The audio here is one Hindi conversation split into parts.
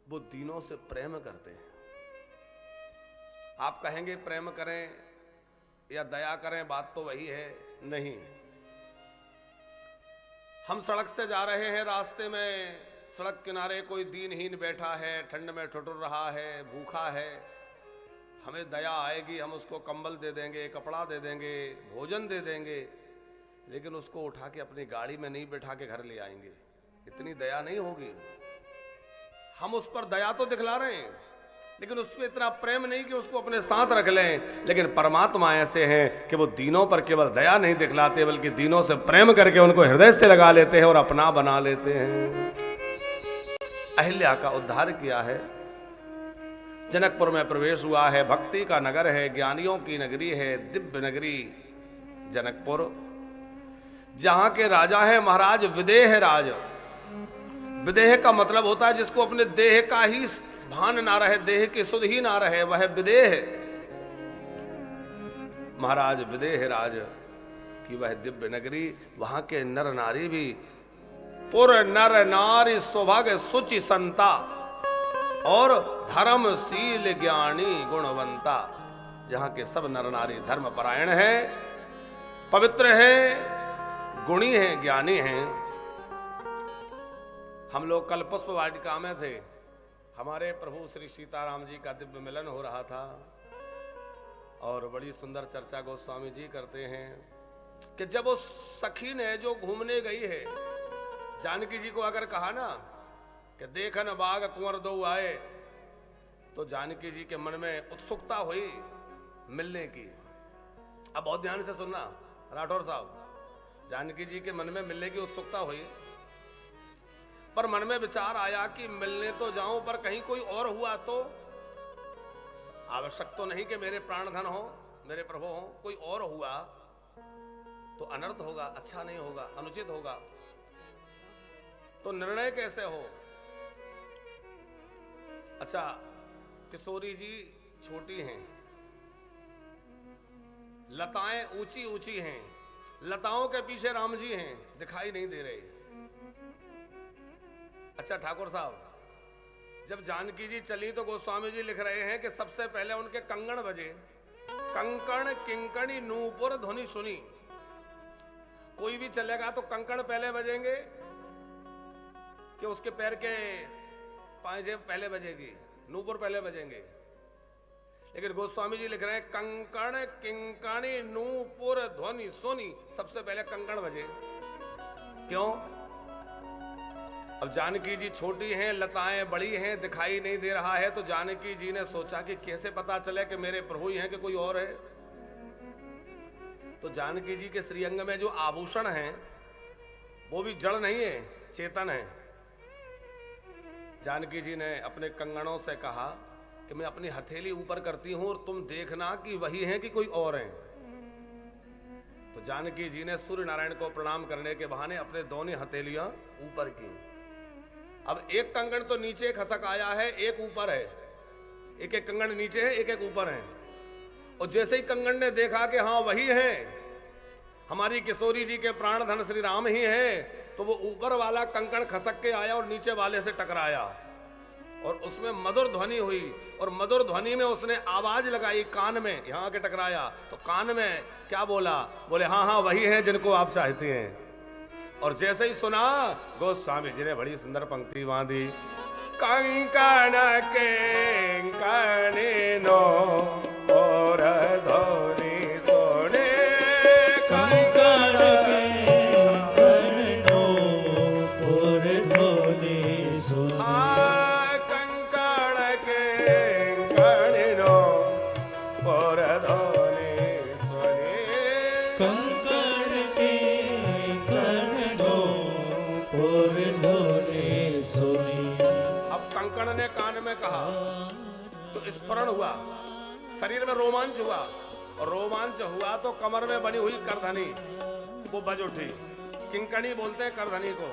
वो दीनों से प्रेम करते हैं। आप कहेंगे प्रेम करें या दया करें, बात तो वही है। नहीं, हम सड़क से जा रहे हैं, रास्ते में सड़क किनारे कोई दीनहीन बैठा है, ठंड में ठुठुर रहा है, भूखा है, हमें दया आएगी, हम उसको कंबल दे देंगे, कपड़ा दे देंगे, भोजन दे देंगे, लेकिन उसको उठा के अपनी गाड़ी में नहीं बैठा के घर ले आएंगे। इतनी दया नहीं होगी। हम उस पर दया तो दिखला रहे हैं, लेकिन उस पर इतना प्रेम नहीं कि उसको अपने साथ रख लें। लेकिन परमात्मा ऐसे हैं कि वो दीनों पर केवल दया नहीं दिखलाते, बल्कि दीनों से प्रेम करके उनको हृदय से लगा लेते हैं और अपना बना लेते हैं। अहिल्या का उद्धार किया है। जनकपुर में प्रवेश हुआ है। भक्ति का नगर है, ज्ञानियों की नगरी है, दिव्य नगरी जनकपुर। जहां के राजा है महाराज विदेह राज। विदेह का मतलब होता है जिसको अपने देह का ही भान ना रहे, देह की सुध ही ना रहे, वह विदेह। महाराज विदेह राज की वह दिव्य नगरी, वहां के नर नारी भी पुर नर नारी सौभाग्य सुचि संता और धर्मशील ज्ञानी गुणवंता। जहां के सब नर नारी धर्म परायण है, पवित्र है, गुणी हैं, ज्ञानी हैं। हम लोग कल पुष्प वाटिका में थे। हमारे प्रभु श्री सीताराम जी का दिव्य मिलन हो रहा था और बड़ी सुंदर चर्चा गोस्वामी जी करते हैं कि जब उस सखी ने जो घूमने गई है, जानकी जी को अगर कहा ना कि देखन बाग कुंवर दो आए, तो जानकी जी के मन में उत्सुकता हुई मिलने की। अब बहुत ध्यान से सुनना राठौर साहब, जानकी जी के मन में मिलने की उत्सुकता हुई, पर मन में विचार आया कि मिलने तो जाऊं, पर कहीं कोई और हुआ तो। आवश्यक तो नहीं कि मेरे प्राणधन हो, मेरे प्रभु हो, कोई और हुआ तो अनर्थ होगा, अच्छा नहीं होगा, अनुचित होगा। तो निर्णय कैसे हो? अच्छा, किशोरी जी छोटी हैं, लताएं ऊंची ऊंची हैं, लताओं के पीछे राम जी हैं, दिखाई नहीं दे रहे। अच्छा ठाकुर साहब, जब जानकी जी चली तो गोस्वामी जी लिख रहे हैं कि सबसे पहले उनके कंगन बजे। कंकण किंकणी नूपुर ध्वनि सुनी। कोई भी चलेगा तो कंकण पहले बजेंगे कि उसके पैर के पांजे पहले बजेगी, नूपुर पहले बजेंगे। लेकिन गोस्वामी जी लिख रहे हैं कंकण किंकणी नूपुर ध्वनि सुनी, सबसे पहले कंकण बजे। क्यों? अब जानकी जी छोटी हैं, लताएं बड़ी हैं, दिखाई नहीं दे रहा है, तो जानकी जी ने सोचा कि कैसे पता चले कि मेरे प्रभु ही हैं कि कोई और है। तो जानकी जी के श्रीअंग में जो आभूषण हैं वो भी जड़ नहीं है, चेतन है। जानकी जी ने अपने कंगनों से कहा कि मैं अपनी हथेली ऊपर करती हूं और तुम देखना कि वही हैं कि कोई और हैं। तो जानकी जी ने सूर्य नारायण को प्रणाम करने के बहाने अपने दोनों हथेलियां ऊपर की। अब एक कंगन तो नीचे खसक आया है, एक ऊपर है, एक एक कंगन नीचे है, एक एक ऊपर है। और जैसे ही कंगन ने देखा कि हाँ वही है, हमारी किशोरी जी के प्राणधन श्री राम ही है, तो वो ऊपर वाला कंकण खसक के आया और नीचे वाले से टकराया और उसमें मधुर ध्वनि हुई। और मधुर ध्वनि में उसने आवाज लगाई कान में, यहाँ के टकराया तो कान में क्या बोला? बोले हाँ हाँ वही है जिनको आप चाहते हैं। और जैसे ही सुना, गोस्वामी जी ने बड़ी सुंदर पंक्ति बांधी, कंकण किंकणी नो और ध्वनि सुने। कंकण किंकणी नो और ध्वनि सुने। कंकण किंकणी नो और ध्वनि सुने। कंकण किंकणी नो और ध्वनि सुने। अब कंकण ने कान में कहा तो स्मरण हुआ, शरीर में रोमांच हुआ, और रोमांच हुआ तो कमर में बनी हुई करधनी वो बज उठी। किंकणी बोलते हैं करधनी को,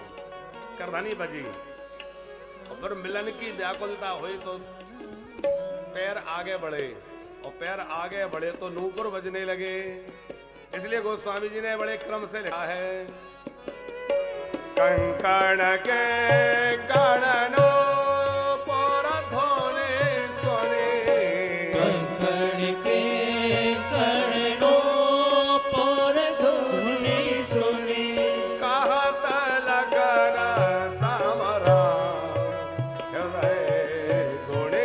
करधनी बजी। और फिर मिलन की व्याकुलता हुई तो पैर आगे बढ़े, और पैर आगे बढ़े तो नूपुर बजने लगे। इसलिए गोस्वामी जी ने बड़े क्रम से लिखा है, कंकण के गणनो पुर हृदय गुणे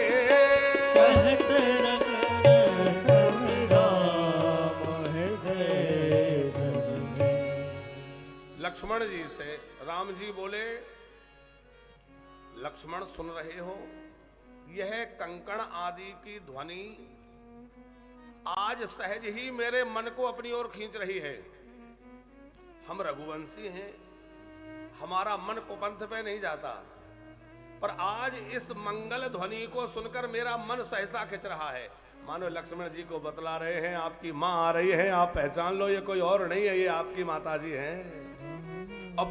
कहत रखन सब राम हृदय सजने। लक्ष्मण जी से राम जी बोले, लक्ष्मण सुन रहे हो, यह कंकण आदि की ध्वनि आज सहज ही मेरे मन को अपनी ओर खींच रही है। हम रघुवंशी हैं, हमारा मन कुपंथ पे नहीं जाता, पर आज इस मंगल ध्वनि को सुनकर मेरा मन सहसा खिंच रहा है। मानो लक्ष्मण जी को बतला रहे हैं, आपकी माँ आ रही है, आप पहचान लो, ये कोई और नहीं है, ये आपकी माता जी हैं। और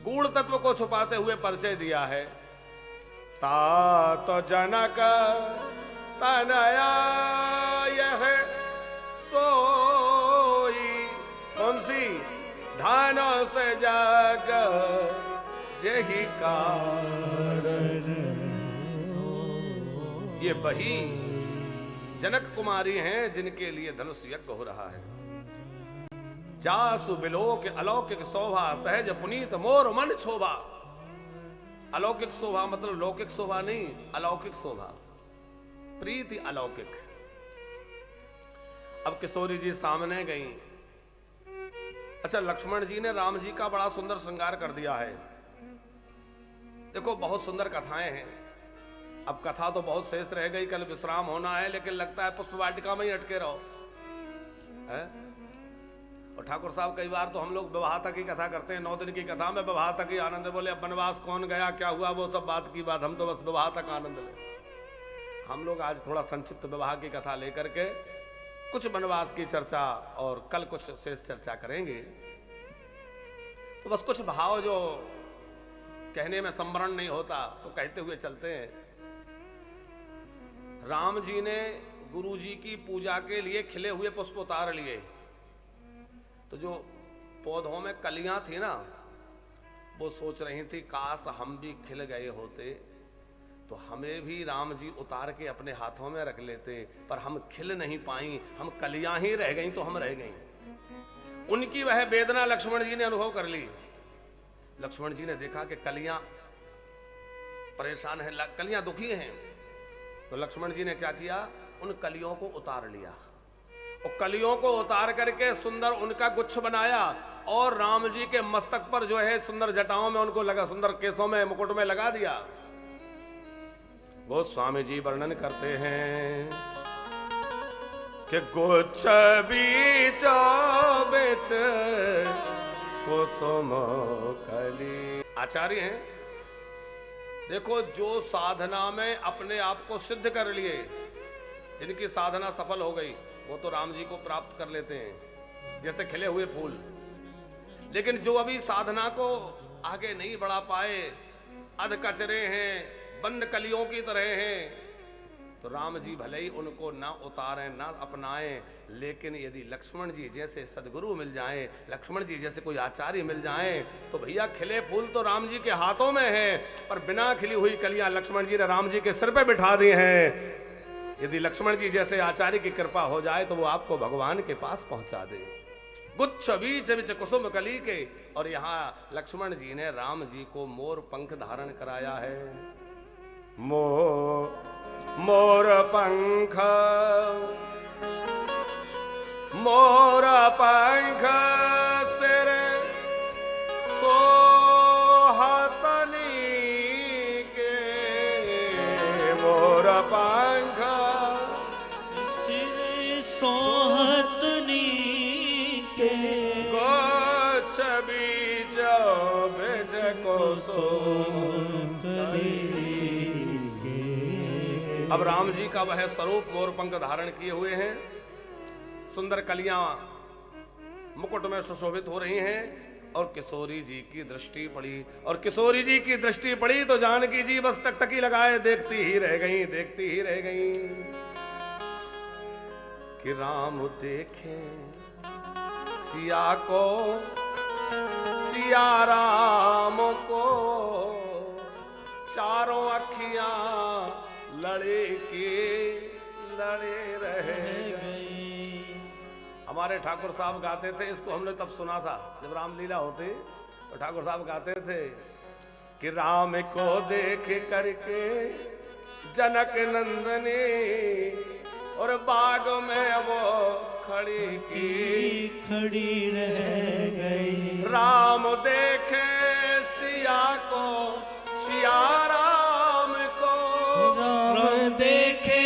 गूढ़ तत्व को छुपाते हुए परिचय दिया है। तात जनक तनया यह सोई, कौन सी? धानो से जग यही कारण। ये वही जनक कुमारी हैं जिनके लिए धनुष यज्ञ हो रहा है। जासु बिलोक अलौकिक शोभा, सहज पुनीत मोर मन शोभा। अलौकिक शोभा मतलब लौकिक शोभा नहीं, अलौकिक शोभा, प्रीति अलौकिक। अब किशोरी जी सामने गई। अच्छा, लक्ष्मण जी ने राम जी का बड़ा सुंदर श्रृंगार कर दिया है। देखो, बहुत सुंदर कथाएं हैं। अब कथा तो बहुत शेष रह गई, कल विश्राम होना है, लेकिन लगता है पुष्प वाटिका में ही अटके रहो है? और ठाकुर साहब कई बार तो हम लोग विवाह तक की कथा करते हैं, 9 दिन की कथा में विवाह तक ही आनंद। बोले अब वनवास कौन गया, क्या हुआ, वो सब बात की बात, हम तो बस विवाह तक आनंद ले। हम लोग आज थोड़ा संक्षिप्त विवाह की कथा लेकर के कुछ वनवास की चर्चा और कल कुछ शेष चर्चा करेंगे। तो बस कुछ भाव जो कहने में संवरण नहीं होता तो कहते हुए चलते हैं। राम जी ने गुरु जी की पूजा के लिए खिले हुए पुष्प उतार लिए। तो जो पौधों में कलियां थी ना, वो सोच रही थी काश हम भी खिल गए होते तो हमें भी राम जी उतार के अपने हाथों में रख लेते, पर हम खिल नहीं पाई, हम कलियां ही रह गई तो हम रह गई। उनकी वह वेदना लक्ष्मण जी ने अनुभव कर ली। लक्ष्मण जी ने देखा कि कलियां परेशान है, कलियां दुखी हैं, तो लक्ष्मण जी ने क्या किया, उन कलियों को उतार लिया और कलियों को उतार करके सुंदर उनका गुच्छ बनाया और राम जी के मस्तक पर जो है सुंदर जटाओं में उनको लगा, सुंदर केसों में मुकुट में लगा दिया। वो स्वामी जी वर्णन करते हैं कि गुच्छ बीच बिच कुसुम कली। आचार्य हैं, देखो जो साधना में अपने आप को सिद्ध कर लिए, जिनकी साधना सफल हो गई, वो तो राम जी को प्राप्त कर लेते हैं जैसे खिले हुए फूल। लेकिन जो अभी साधना को आगे नहीं बढ़ा पाए, अध कचरे हैं, बंद कलियों की तरह हैं, तो राम जी भले ही उनको ना उतारें ना अपनाएं, लेकिन यदि लक्ष्मण जी जैसे सदगुरु मिल जाएं, लक्ष्मण जी जैसे कोई आचार्य मिल जाएं, तो भैया खिले फूल तो राम जी के हाथों में है, पर बिना खिली हुई कलियां लक्ष्मण जी ने राम जी के सिर पे बिठा दी हैं। यदि लक्ष्मण जी जैसे आचार्य की कृपा हो जाए तो वो आपको भगवान के पास पहुंचा दे। गुच्छ बीच बीच कुसुम कली के, और यहाँ लक्ष्मण जी ने राम जी को मोर पंख धारण कराया है। मोर पंख सिर सोहतनी के, मोर पंख सिर सोहतनी के, गुच्छ बीच बिच कुसुम कली। अब राम जी का वह स्वरूप मोर पंख धारण किए हुए हैं, सुंदर कलियां मुकुट में सुशोभित हो रही हैं, और किशोरी जी की दृष्टि पड़ी, और किशोरी जी की दृष्टि पड़ी तो जानकी जी बस टकटकी लगाए देखती ही रह गई, देखती ही रह गई कि राम देखे सिया को, सिया राम को, चारों अखियां लड़े के लड़े रहे गई। हमारे ठाकुर साहब गाते थे, इसको हमने तब सुना था जब रामलीला होती, तो ठाकुर साहब गाते थे कि राम को देख करके जनक नंदनी और बाग में वो खड़ी की खड़ी रह गई। राम देखे सिया को, सिया राम को, राम देखे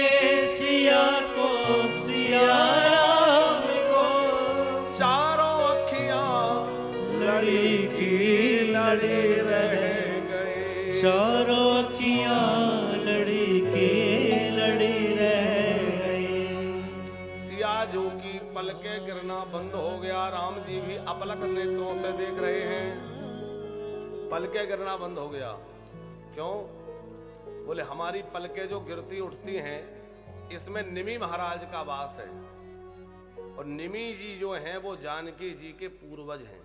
सिया को, सिया राम को, चारों अखियां लड़ी की लड़ी रह गई। चारों अखियां लड़ी की लड़ी रह गई। सियाजू की पलके गिरना बंद हो गया। राम जी भी अपलक नेत्रों से देख रहे हैं। पलके गिरना बंद हो गया। क्यों? बोले हमारी पलके जो गिरती उठती हैं इसमें निमि महाराज का वास है, और निमि जी जो हैं वो जानकी जी के पूर्वज हैं।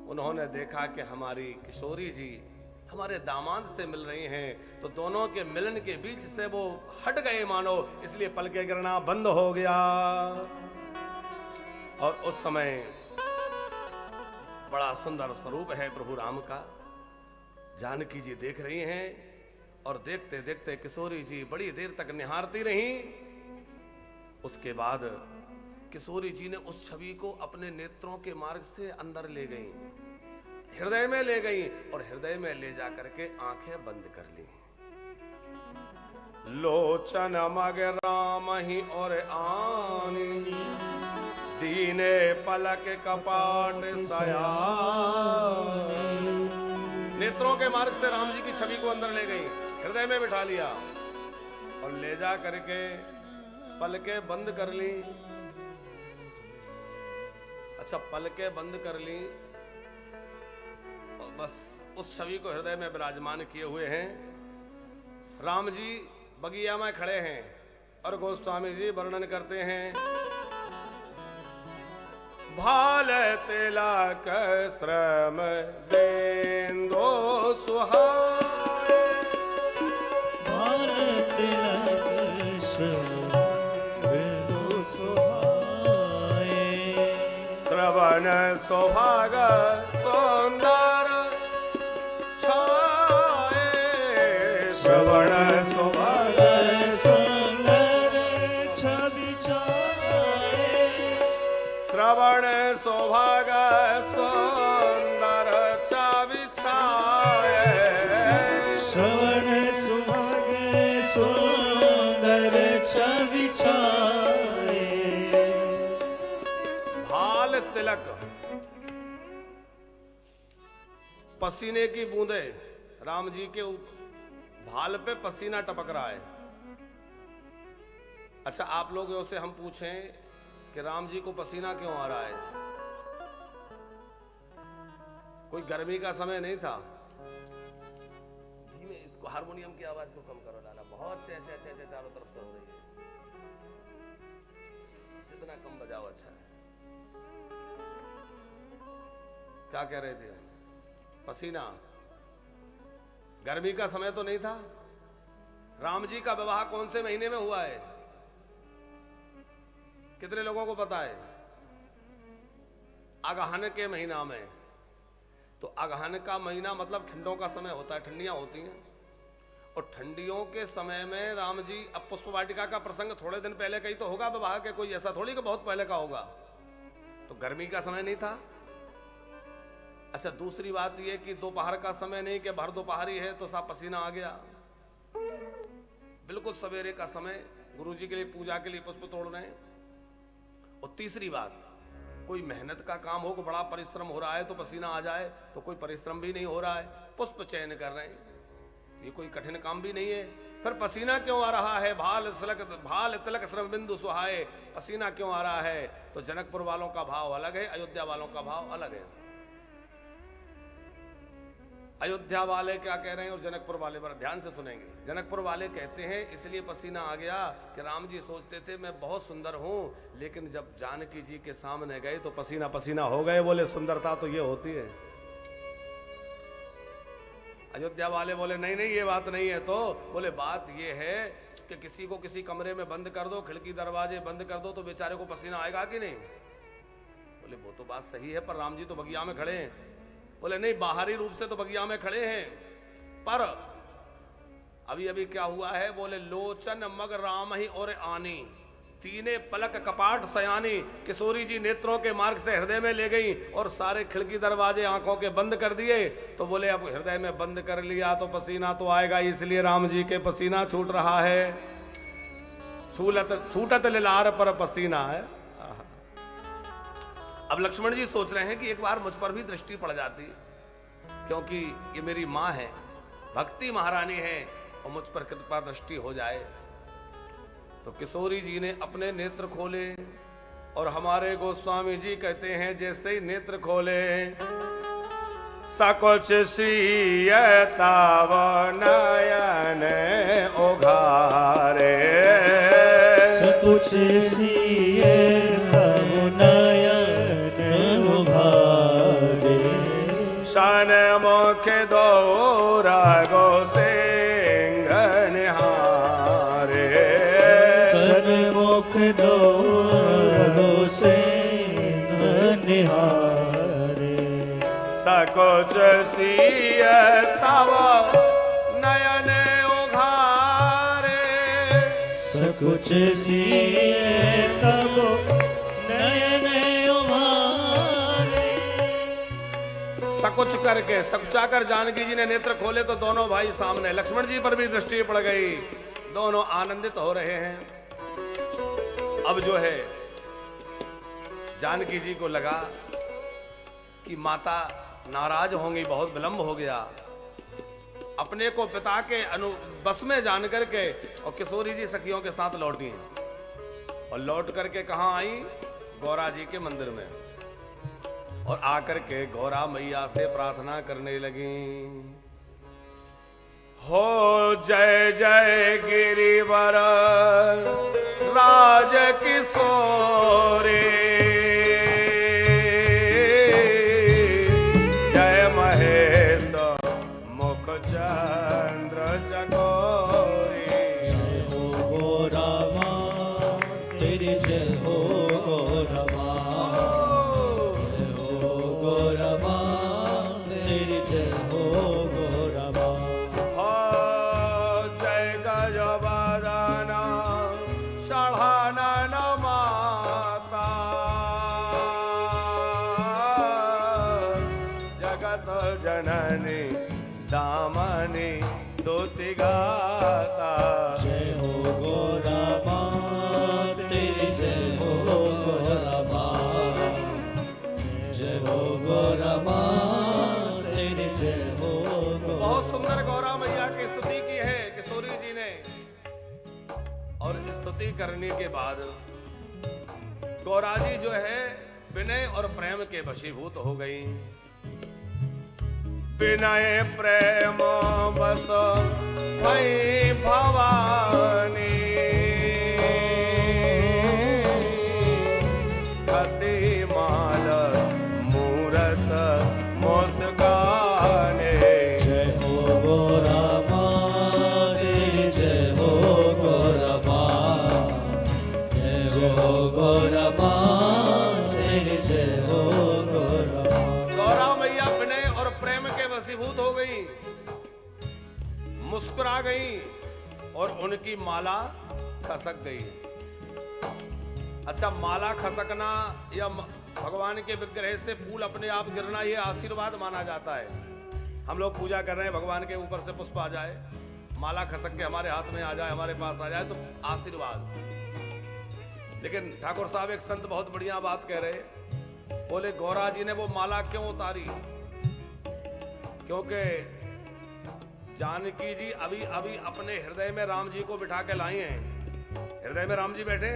उन्होंने देखा कि हमारी किशोरी जी हमारे दामाद से मिल रही हैं, तो दोनों के मिलन के बीच से वो हट गए मानो, इसलिए पलके गिरना बंद हो गया। और उस समय बड़ा सुंदर स्वरूप है प्रभु राम का। जानकी जी देख रही हैं और देखते देखते किशोरी जी बड़ी देर तक निहारती रहीं। उसके बाद किशोरी जी ने उस छवि को अपने नेत्रों के मार्ग से अंदर ले गई, हृदय में ले गई, और हृदय में ले जाकर के आंखें बंद कर ली। लोचन मग राम ही और आनी, दीने पलक कपाट सयानी। नेत्रों के मार्ग से राम जी की छवि को अंदर ले गई, हृदय में बिठा लिया और ले जा करके पलके बंद कर ली। अच्छा, पलके बंद कर ली और बस उस छवि को हृदय में विराजमान किए हुए हैं। राम जी बगिया में खड़े हैं और गोस्वामी जी वर्णन करते हैं। भाल तिलक श्रम बेंदो सुहाए, भाल तिलक श्रम बेंदो सुहाए। श्रवण सौभाग सुंदर छाए, श्रवण सौभाग सुंदर छवि छाए। श्रवण सौभाग सुंदर छवि छाए। श्रवण सुभाग सुंदर छवि छाए। भाल तिलक, पसीने की बूंदे, राम जी के भाल पे पसीना टपक रहा है। अच्छा, आप लोगों से हम पूछें कि राम जी को पसीना क्यों आ रहा है? कोई गर्मी का समय नहीं था। धीमे इसको, हारमोनियम की आवाज को कम करो लाला, बहुत से चारों तरफ से हो रही है। जितना कम बजाओ अच्छा है। क्या कह रहे थे? पसीना, गर्मी का समय तो नहीं था। राम जी का विवाह कौन से महीने में हुआ है? कितने लोगों को पता है? अगहन के महीना में। तो अगहन का महीना मतलब ठंडों का समय होता है, ठंडियां होती हैं, और ठंडियों के समय में राम जी, अब पुष्प वाटिका का प्रसंग थोड़े दिन पहले कहीं तो होगा विवाह के, कोई ऐसा थोड़ी कि बहुत पहले का होगा। तो गर्मी का समय नहीं था। अच्छा, दूसरी बात यह कि दोपहर का समय नहीं कि भर दोपहरी है तो साफ पसीना आ गया। बिल्कुल सवेरे का समय, गुरुजी के लिए पूजा के लिए पुष्प तोड़ रहे हैं। और तीसरी बात, कोई मेहनत का काम हो, को बड़ा परिश्रम हो रहा है तो पसीना आ जाए, तो कोई परिश्रम भी नहीं हो रहा है, पुष्प चयन कर रहे हैं, ये कोई कठिन काम भी नहीं है। फिर पसीना क्यों आ रहा है? भाल तिलक श्रम बिंदु सुहाए, पसीना क्यों आ रहा है? तो जनकपुर वालों का भाव अलग है, अयोध्या वालों का भाव अलग है। अयोध्या वाले क्या कह रहे हैं और जनकपुर वाले, पर ध्यान से सुनेंगे। जनकपुर वाले कहते हैं इसलिए पसीना आ गया कि राम जी सोचते थे मैं बहुत सुंदर हूं, लेकिन जब जानकी जी के सामने गए तो पसीना पसीना हो गए। बोले सुंदरता तो ये होती है। अयोध्या वाले बोले नहीं नहीं ये बात नहीं है। तो बोले बात ये है कि किसी को किसी कमरे में बंद कर दो, खिड़की दरवाजे बंद कर दो, तो बेचारे को पसीना आएगा कि नहीं? बोले वो तो बात सही है, पर राम जी तो बगिया में खड़े हैं। बोले नहीं, बाहरी रूप से तो बगिया में खड़े हैं, पर अभी अभी क्या हुआ है? बोले लोचन मग राम ही और आनी, तीने पलक कपाट सयानी। किशोरी जी नेत्रों के मार्ग से हृदय में ले गई और सारे खिड़की दरवाजे आंखों के बंद कर दिए। तो बोले अब हृदय में बंद कर लिया तो पसीना तो आएगा, इसलिए राम जी के पसीना छूट रहा है। छूटत लिलार पर पसीना है। अब लक्ष्मण जी सोच रहे हैं कि एक बार मुझ पर भी दृष्टि पड़ जाती, क्योंकि ये मेरी माँ है, भक्ति महारानी है, और मुझ पर कृपा दृष्टि हो जाए। तो किशोरी जी ने अपने नेत्र खोले और हमारे गोस्वामी जी कहते हैं जैसे ही नेत्र खोले, सकुच सियताव नयन उघारे, सकुच सियताव नयन उघारे, सन मुख दौरागो सिंह निहारे, मुख दौरागो सिंह निहारे, सकुच सियताव नयन उघारे, सकुच सियताव नयन उघारे। सकुच करके सकुचा कर जानकी जी ने नेत्र खोले तो दोनों भाई सामने, लक्ष्मण जी पर भी दृष्टि पड़ गई, दोनों आनंदित हो रहे हैं। अब जो है जानकी जी को लगा कि माता नाराज होंगी, बहुत विलंब हो गया। अपने को पिता के बस में जान करके और किशोरी जी सखियों के साथ लौटी हैं, और लौट करके कहाँ आई? गौरा जी के मंदिर में, और आकर के गौरा मैया से प्रार्थना करने लगी, हो जय जय गिरिवर राज किशोरी, जय महेश मुख चंद्र चकोरी, जय हो गौरा माँ तेरी, जय हो गौरा माँ, जय हो गौरा माँ तेरी, जय हो गौरा माँ। जय गजबदना षढ़ानन माता, जगत जननी दामनी दोति गाता, जय हो गौरा माँ तेरी, जय हो गौरा माँ, जय हो गौरा माँ तेरी, जय हो गौरा। बहुत सुंदर गौरा मैया की स्तुति की है किशोरी जी ने, और स्तुति करने के बाद गौरा जी जो है विनय और प्रेम के वशीभूत हो गई। विनय प्रेम बस भई भवानी, हसी माल मूरत मुस्काने, जय हो गौरा माँ तेरी, जय हो गौरा माँ, जय हो गौरा माँ तेरी, जय हो गौरा माँ। गौरा मैया विनय और प्रेम के वशीभूत हो गई, मुस्कुरा गई, और उनकी माला खसक गई। अच्छा, माला खसकना या भगवान के विग्रह से फूल अपने आप गिरना, ये आशीर्वाद माना जाता है। हम लोग पूजा कर रहे हैं, भगवान के ऊपर से पुष्प आ जाए, माला खसक के हमारे हाथ में आ जाए, हमारे पास आ जाए, तो आशीर्वाद। लेकिन ठाकुर साहब एक संत बहुत बढ़िया बात कह रहे, बोले गौरा जी ने वो माला क्यों उतारी? क्योंकि जानकी जी अभी अभी अपने हृदय में राम जी को बिठा के लाई हैं। हृदय में राम जी बैठे,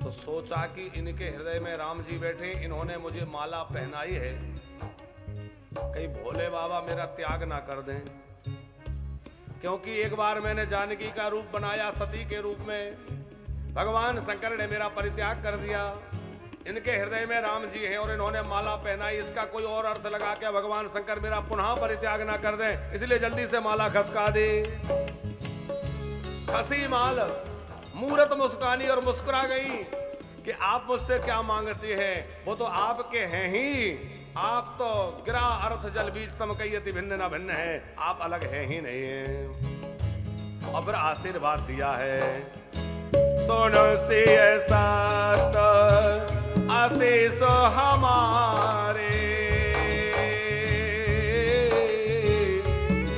तो सोचा कि इनके हृदय में राम जी बैठे, इन्होंने मुझे माला पहनाई है, कहीं भोले बाबा मेरा त्याग ना कर दें। क्योंकि एक बार मैंने जानकी का रूप बनाया सती के रूप में, भगवान शंकर ने मेरा परित्याग कर दिया। इनके हृदय में राम जी हैं और इन्होंने माला पहनाई, इसका कोई और अर्थ लगा के भगवान शंकर मेरा पुनः परित्याग ना कर दें, इसलिए जल्दी से माला खसका दे। खसी माल, मूरत मुस्कानी, और मुस्कुरा गई कि आप मुझसे क्या मांगती हैं, वो तो आपके हैं ही, आप तो गिरा अर्थ जल बीज समकयति भिन्न न भिन्न है, आप अलग है ही नहीं है। और फिर आशीर्वाद दिया है, सुनो सी ऐसा तो आशीष हमारे,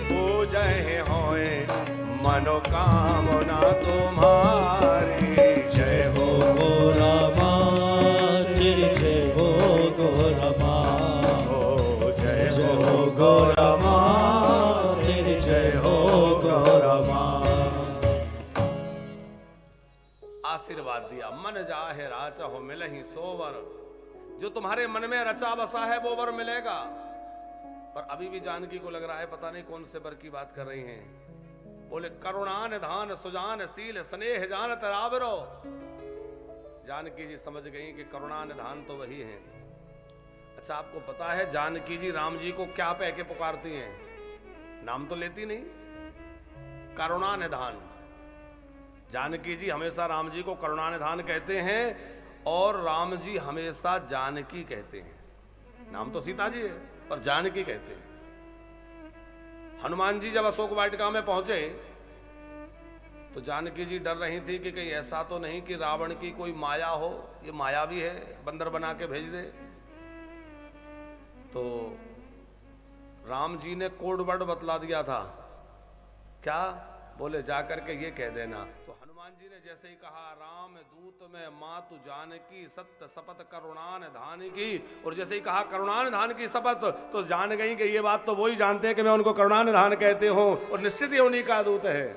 पूजय होए मनोकामना तुम्हारी। जय हो गोरा माँ तेरी, जय हो गोरा माँ, जय जय हो गोरा माँ तेरी, जय हो गोरा माँ। आशीर्वाद दिया, मन जाहे राचा हो मिलहि सो वर, जो तुम्हारे मन में रचा बसा है वो वर मिलेगा। पर अभी भी जानकी को लग रहा है पता नहीं कौन से वर की बात कर रही हैं। बोले करुणा निधान सुजान शील स्नेह जान तरावरो। जानकी जी समझ गई कि करुणा निधान तो वही है। अच्छा, आपको पता है जानकी जी राम जी को क्या कह के पुकारती हैं? नाम तो लेती नहीं, करुणा निधान। जानकी जी हमेशा राम जी को करुणा निधान कहते हैं और राम जी हमेशा जानकी कहते हैं। नाम तो सीता जी है पर जानकी कहते हैं। हनुमान जी जब अशोक वाटिका में पहुंचे तो जानकी जी डर रही थी कि कहीं ऐसा तो नहीं कि रावण की कोई माया हो, ये माया भी है, बंदर बना के भेज दे। तो राम जी ने कोड वर्ड बतला दिया था, क्या? बोले जाकर के ये कह देना। तो हनुमान जी ने जैसे ही कहा, राम दूत में मातु जानकी सत्य शपथ करुणान धान की, और जैसे ही कहा करुणान धान की शपथ, तो जान गई कि ये बात तो वो ही जानते हैं कि मैं उनको करुणान धान कहते हूं और निश्चित ही उन्हीं का दूत है।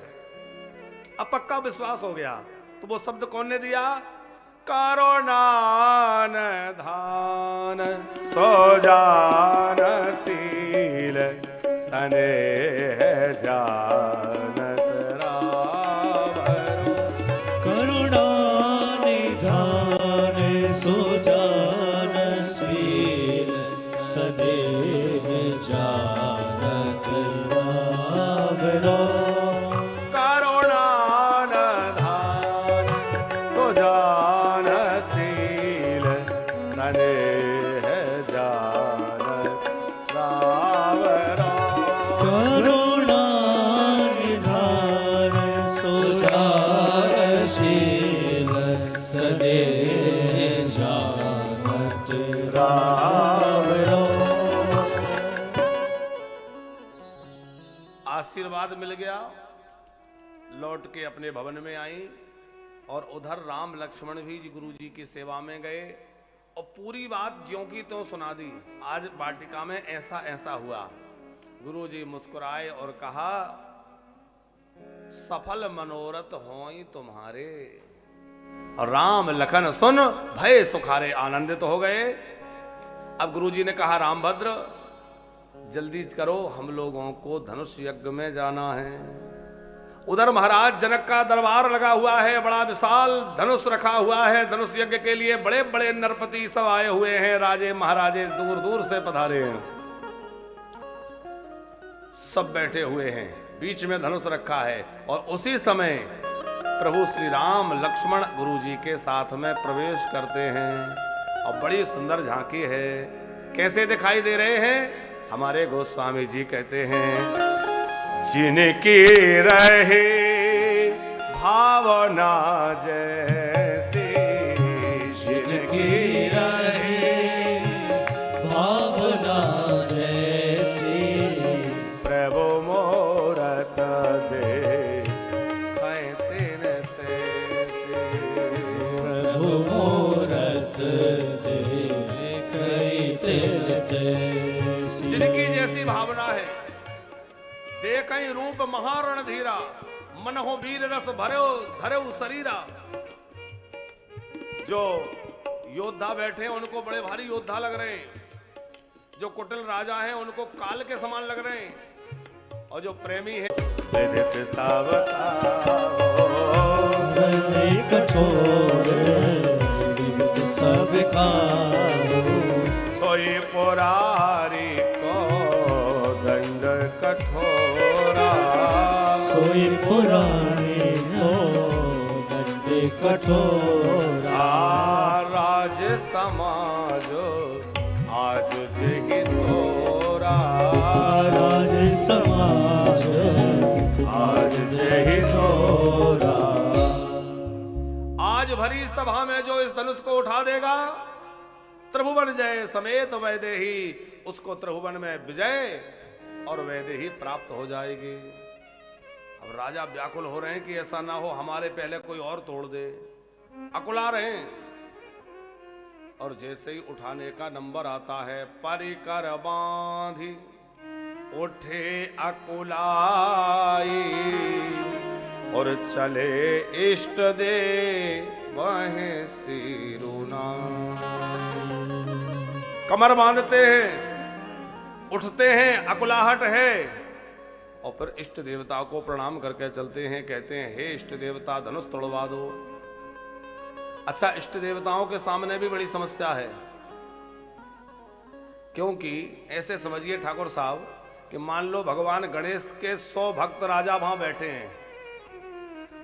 अब पक्का विश्वास हो गया। तो वो शब्द कौन ने दिया? करुणान धान सो जानशील स्नेह जानत रावण। करुणा निधान सुजानशील स्नेह जानत रावण। करुणा निधान सुजानशील स्नेह जानत रावण। करुणा निधान सुजानशील स्नेह जानत रावण। आशीर्वाद मिल गया, लौट के अपने भवन में आई और उधर राम लक्ष्मण भी गुरु जी की सेवा में गए और पूरी बात ज्यों की त्यों सुना दी। आज वाटिका में ऐसा ऐसा हुआ। गुरु जी मुस्कुराए और कहा, सफल मनोरथ होई तुम्हारे। और राम लखन सुन भय सुखारे, आनंदित हो गए। अब गुरु जी ने कहा, रामभद्र जल्दी करो, हम लोगों को धनुष यज्ञ में जाना है। उधर महाराज जनक का दरबार लगा हुआ है, बड़ा विशाल धनुष रखा हुआ है। धनुष यज्ञ के लिए बड़े बड़े नरपति सब आए हुए हैं, राजे महाराजे दूर दूर से पधारे हैं, सब बैठे हुए हैं। बीच में धनुष रखा है और उसी समय प्रभु श्री राम लक्ष्मण गुरु जी के साथ में प्रवेश करते हैं और बड़ी सुंदर झांकी है। कैसे दिखाई दे रहे हैं? हमारे गोस्वामी जी कहते हैं, जिनकी रहे भावना जैसी, जिनकी रहे भावना जैसी, प्रभु मोरत दे तीन तैसी। प्रभु मोरत दे कई तिल तैसी। जिनकी जैसी भावना है, देखई रूप महारण धीरा, मन हो वीर रस भरो धरे शरीरा। जो योद्धा बैठे हैं उनको बड़े भारी योद्धा लग रहे हैं, जो कुटिल राजा हैं उनको काल के समान लग रहे हैं, और जो प्रेमी है कठोर सब का सोई पुरारी को दंड कठोरा। सोई पुरारी को दंड कठोरा। राज समाज आज समाज आज जय तोरा। आज भरी सभा में जो इस धनुष को उठा देगा, त्रिभुवन जय समेत वैदेही, उसको त्रिभुवन में विजय और वैदेही प्राप्त हो जाएगी। अब राजा व्याकुल हो रहे हैं कि ऐसा ना हो हमारे पहले कोई और तोड़ दे, अकुला रहे हैं। और जैसे ही उठाने का नंबर आता है, परिकर बांधी उठे अकुलाई और चले इष्ट दे वह सिरुना। कमर बांधते हैं, उठते हैं, अकुलाहट है और फिर इष्ट देवता को प्रणाम करके चलते हैं। कहते हैं, हे इष्ट देवता धनुष तोड़वा दो। अच्छा, इष्ट देवताओं के सामने भी बड़ी समस्या है, क्योंकि ऐसे समझिए ठाकुर साहब कि मान लो भगवान गणेश के 100 भक्त राजा वहां बैठे हैं,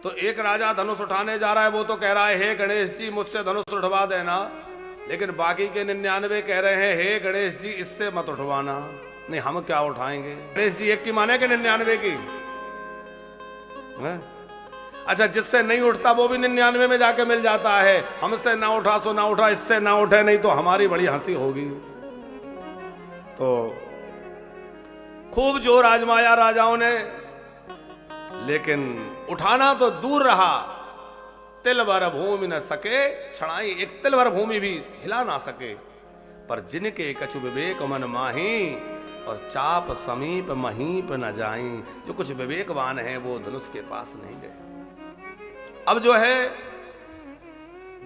तो एक राजा धनुष उठाने जा रहा है, वो तो कह रहा है हे गणेश जी मुझसे धनुष उठवा देना, लेकिन बाकी के 99 कह रहे हैं हे गणेश जी इससे मत उठवाना। नहीं, हम क्या उठाएंगे? गणेश जी एक की माने कि 99 की? अच्छा, जिससे नहीं उठता वो भी 99 में जाके मिल जाता है। हमसे ना उठा सो ना उठा, इससे ना उठे नहीं तो हमारी बड़ी हंसी होगी। तो खूब जोर आजमाया राजाओं ने, लेकिन उठाना तो दूर रहा। तिल भर भूमि न सके छड़ाई, एक तिल भर भूमि भी हिला ना सके। पर जिनके कछु विवेक मन माही और चाप समीप महीप न जाई, जो कुछ विवेकवान है वो धनुष के पास नहीं गए। अब जो है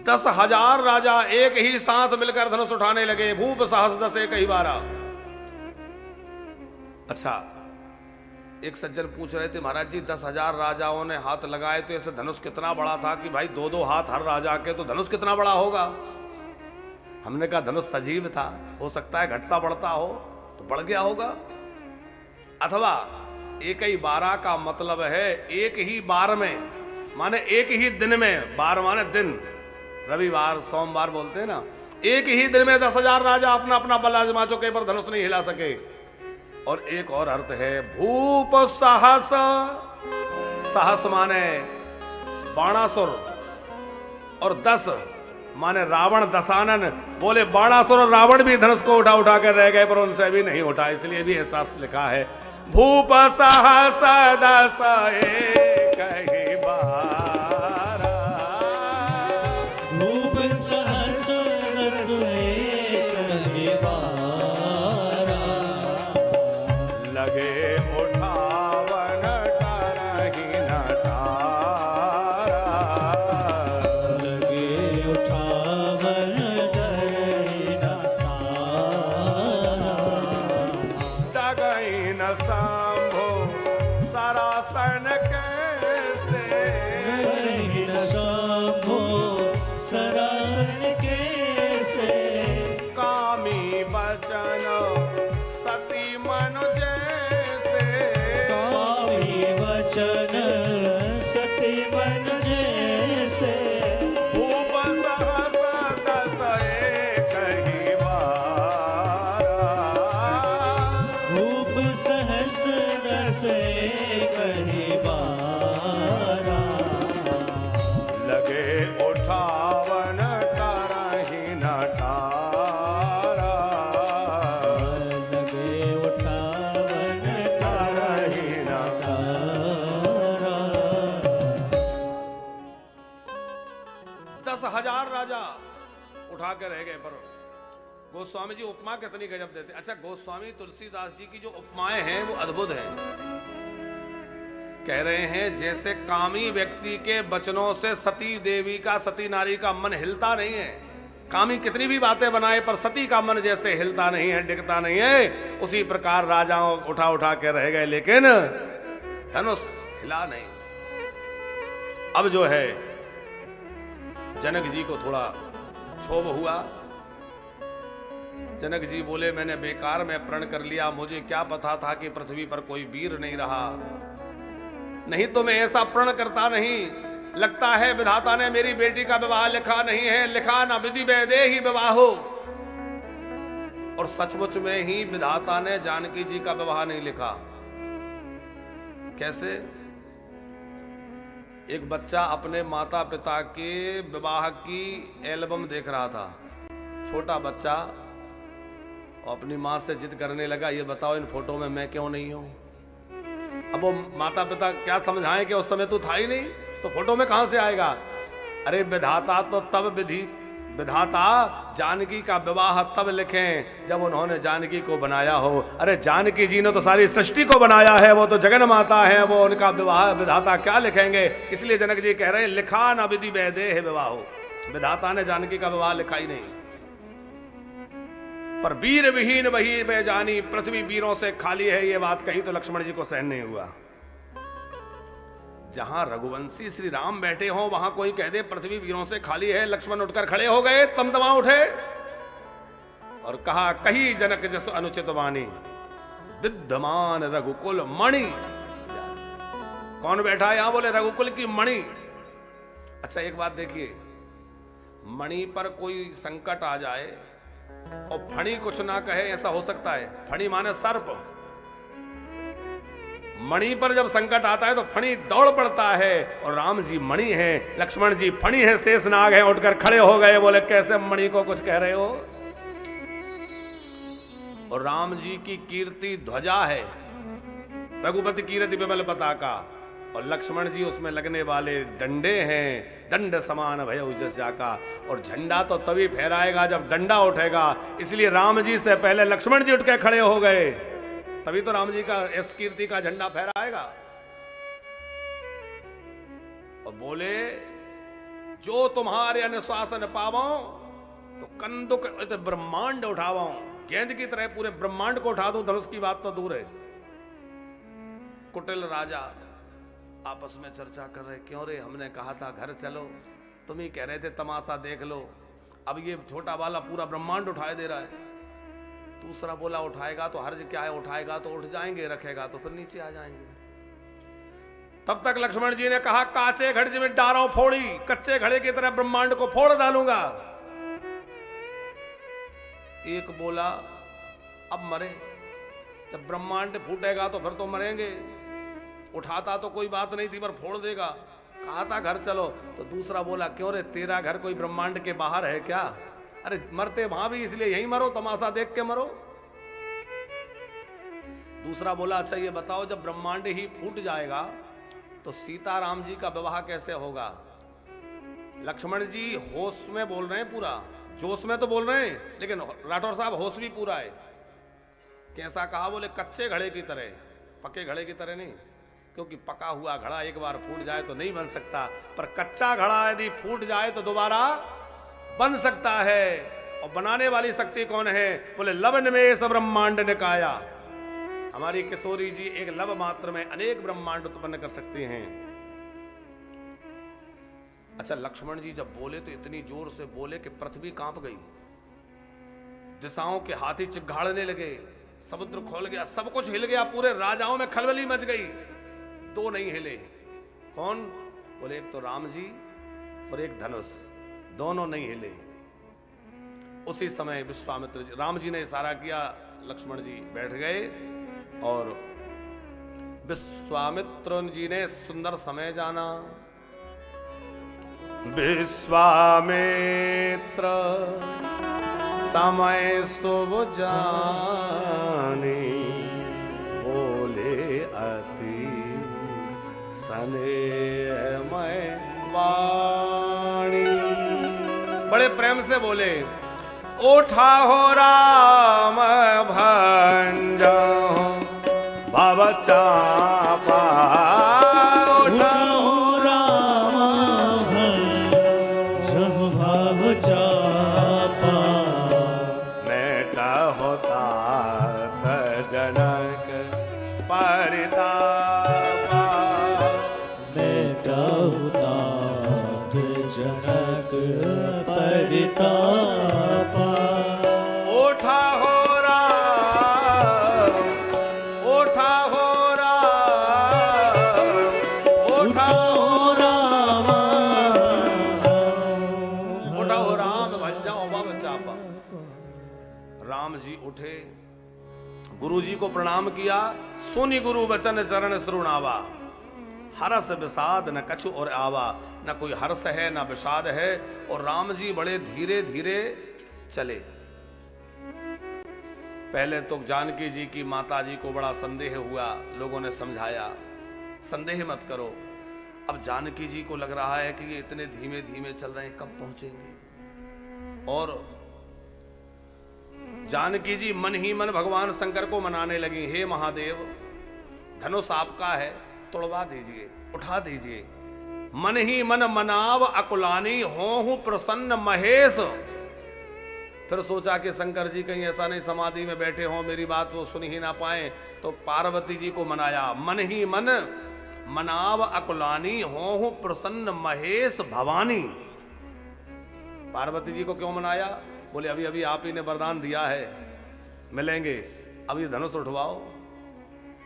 10,000 राजा एक ही साथ मिलकर धनुष उठाने लगे। भूप साहस 10 एक ही 12। अच्छा, एक सज्जन पूछ रहे थे, महाराज जी 10,000 राजाओं ने हाथ लगाए तो ऐसे धनुष कितना बड़ा था कि भाई 2-2 हाथ हर राजा के, तो धनुष कितना बड़ा होगा? हमने कहा धनुष सजीव था, हो सकता है घटता बढ़ता हो तो बढ़ गया होगा। अथवा 1 ही 12 का मतलब है एक ही बार में, माने एक ही दिन में, बार माने दिन, रविवार सोमवार बोलते हैं ना, एक ही दिन में 10,000 राजा अपना अपना बल आजमा चुके पर धनुष नहीं हिला सके। और एक और अर्थ है भूप साहस, साहस माने बाणासुर, और 10 माने रावण दशानन। बोले बाणासुर और रावण भी धनुष को उठा उठा कर रह गए पर उनसे भी नहीं उठा, इसलिए भी एहसास लिखा है भूप साहस 10 एक ही बार। भूप सहस 10 एक ही बार। लगे उठावन करही न तारा। लगे उठावन करही न तारा। डगई न शंभो सरासन कैसे। करही न शंभो सरासन कैसे। कामी बचन सती मन जैसे। कामी वचन सती मन जैसे। भूप सहस 10 एक ही बार। भूप सहस 10 एक ही बार। लगे उठावन करही न तारा। लगे उठावन करही न तारा। 10,000 राजा उठा के रह गए। पर गोस्वामी जी उपमा कितनी गजब देते। अच्छा, गोस्वामी तुलसीदास जी की जो उपमाएं हैं वो अद्भुत हैं। कह रहे हैं जैसे कामी व्यक्ति के वचनों से सती देवी का, सती नारी का मन हिलता नहीं है। कामी कितनी भी बातें बनाए पर सती का मन जैसे हिलता नहीं है, डिगता नहीं है, उसी प्रकार राजाओं उठा उठा के रह गए लेकिन धनुष हिला नहीं। अब जो है जनक जी को थोड़ा क्षोभ हुआ। जनक जी बोले मैंने बेकार में प्रण कर लिया, मुझे क्या पता था कि पृथ्वी पर कोई वीर नहीं रहा, नहीं तो मैं ऐसा प्रण करता नहीं। लगता है विधाता ने मेरी बेटी का विवाह लिखा नहीं है, लिखा ना विधि वैदे ही विवाह हो। और सचमुच में ही विधाता ने जानकी जी का विवाह नहीं लिखा। कैसे? एक बच्चा अपने माता पिता के विवाह की एल्बम देख रहा था, छोटा बच्चा, और अपनी माँ से जिद करने लगा, ये बताओ इन फोटो में मैं क्यों नहीं हूं? अब वो माता पिता क्या समझाएं कि उस समय तो था ही नहीं, तो फोटो में कहां से आएगा? अरे विधाता तो तब विधाता जानकी का विवाह तब लिखें जब उन्होंने जानकी को बनाया हो। अरे जानकी जी ने तो सारी सृष्टि को बनाया है, वो तो जगन माता है, वो उनका विवाह विधाता क्या लिखेंगे? इसलिए जनक जी कह रहे हैं लिखा न विधि वैदे है विवाहो। विधाता ने जानकी का विवाह लिखा ही नहीं। पर वीर विहीन वही वे जानी, पृथ्वी वीरों से खाली है, ये बात कही तो लक्ष्मण जी को सहन नहीं हुआ। जहां रघुवंशी श्री राम बैठे हों वहां कोई कह दे पृथ्वी वीरों से खाली है, लक्ष्मण उठकर खड़े हो गए, तमतमा उठे और कहा, कही जनक जस अनुचित वाणी, विद्यमान रघुकुल मणि। कौन बैठा है यहां? बोले रघुकुल की मणि। अच्छा एक बात देखिए, मणि पर कोई संकट आ जाए और फणी कुछ ना कहे, ऐसा हो सकता है? फणी माने सर्प, मणि पर जब संकट आता है तो फणी दौड़ पड़ता है, और राम जी मणि हैं, लक्ष्मण जी फणी है, शेषनाग है, उठकर खड़े हो गए। बोले कैसे मणि को कुछ कह रहे हो? और राम जी की कीर्ति ध्वजा है, रघुपति कीर्ति विमल पताका, और लक्ष्मण जी उसमें लगने वाले डंडे हैं, दंड समान भय उजस जाका। और झंडा तो तभी फहराएगा जब डंडा उठेगा, इसलिए राम जी से पहले लक्ष्मण जी उठ के खड़े हो गए, तभी तो राम जी का इस कीर्ति का झंडा फहराएगा। और बोले जो तुम्हारे अनुशासन पावो तो कंदुक ब्रह्मांड उठावा, गेंद की तरह पूरे ब्रह्मांड को उठा दो, धनुष की बात तो दूर है। कुटिल राजा आपस में चर्चा कर रहे, क्यों रे, हमने कहा था घर चलो, तुम ही कह रहे थे तमाशा देख लो, अब ये छोटा वाला पूरा ब्रह्मांड उठाए दे रहा है। दूसरा बोला उठाएगा तो हर्ज क्या है, उठाएगा तो उठ जाएंगे, रखेगा तो फिर नीचे आ जाएंगे। तब तक लक्ष्मण जी ने कहा, काचे घड़े में डारों फोड़ी, कच्चे घड़े की तरह ब्रह्मांड को फोड़ डालूंगा। एक बोला अब मरे, जब ब्रह्मांड फूटेगा तो फिर तो मरेंगे, उठाता तो कोई बात नहीं थी पर फोड़ देगा, कहा था घर चलो। तो दूसरा बोला, क्यों रे, तेरा घर कोई ब्रह्मांड के बाहर है क्या? अरे मरते वहां भी इसलिए यहीं मरो, तमाशा देख के मरो। दूसरा बोला, अच्छा ये बताओ जब ब्रह्मांड ही फूट जाएगा तो सीताराम जी का विवाह कैसे होगा? लक्ष्मण जी होश में बोल रहे हैं, पूरा जोश में तो बोल रहे हैं, लेकिन राठौर साहब होश भी पूरा है। कैसा कहा? बोले कच्चे घड़े की तरह, पके घड़े की तरह नहीं, क्योंकि पका हुआ घड़ा एक बार फूट जाए तो नहीं बन सकता, पर कच्चा घड़ा यदि फूट जाए तो दोबारा बन सकता है। और बनाने वाली शक्ति कौन है? बोले लवन में सब ब्रह्मांड निकाया। हमारी किशोरी जी एक लव मात्र में अनेक ब्रह्मांड उत्पन्न कर सकती हैं। अच्छा लक्ष्मण जी जब बोले तो इतनी जोर से बोले कि पृथ्वी कांप गई, दिशाओं के हाथी चिघाड़ने लगे, समुद्र खोल गया, सब कुछ हिल गया, पूरे राजाओं में खलबली मच गई। दो नहीं हिले, कौन? बोले एक तो राम जी और एक धनुष, दोनों नहीं हिले। उसी समय विश्वामित्र जी, राम जी ने इशारा किया, लक्ष्मण जी बैठ गए, और विश्वामित्र जी ने सुंदर समय जाना। विश्वामित्र समय शुभ जानी, बोले अति स्नेहमय वाणी। बड़े प्रेम से बोले, उठा हो राम भंजो भव चापा, उठा हो राम भंजो भव चापा, बेटा होता जनक परितापा, बेटा होता जनक परितापा। उठा हो राम, उठा हो राम, उठा हो राम, उठा हो राम भंजाओ भव चापा। राम जी उठे, गुरु जी को प्रणाम किया। सुनि गुरु वचन चरण श्रुणावा, हरस विषाद न कछु और आवा। न कोई हर्ष है न विषाद है। और राम जी बड़े धीरे धीरे चले। पहले तो जानकी जी की माता जी को बड़ा संदेह हुआ। लोगों ने समझाया संदेह मत करो। अब जानकी जी को लग रहा है कि ये इतने धीमे धीमे चल रहे हैं, कब पहुंचेंगे। और जानकी जी मन ही मन भगवान शंकर को मनाने लगी, हे महादेव धनुष आपका है, तोड़वा दीजिए, उठा दीजिए। मन ही मन मनाव अकुलानी होहु प्रसन्न महेश। फिर सोचा कि शंकर जी कहीं ऐसा नहीं समाधि में बैठे हों, मेरी बात वो सुन ही ना पाए, तो पार्वती जी को मनाया। मन ही मन मनाव अकुलानी होहु प्रसन्न महेश भवानी। पार्वती जी को क्यों मनाया? बोले अभी अभी आप ही ने वरदान दिया है, मिलेंगे, अभी धनुष उठवाओ।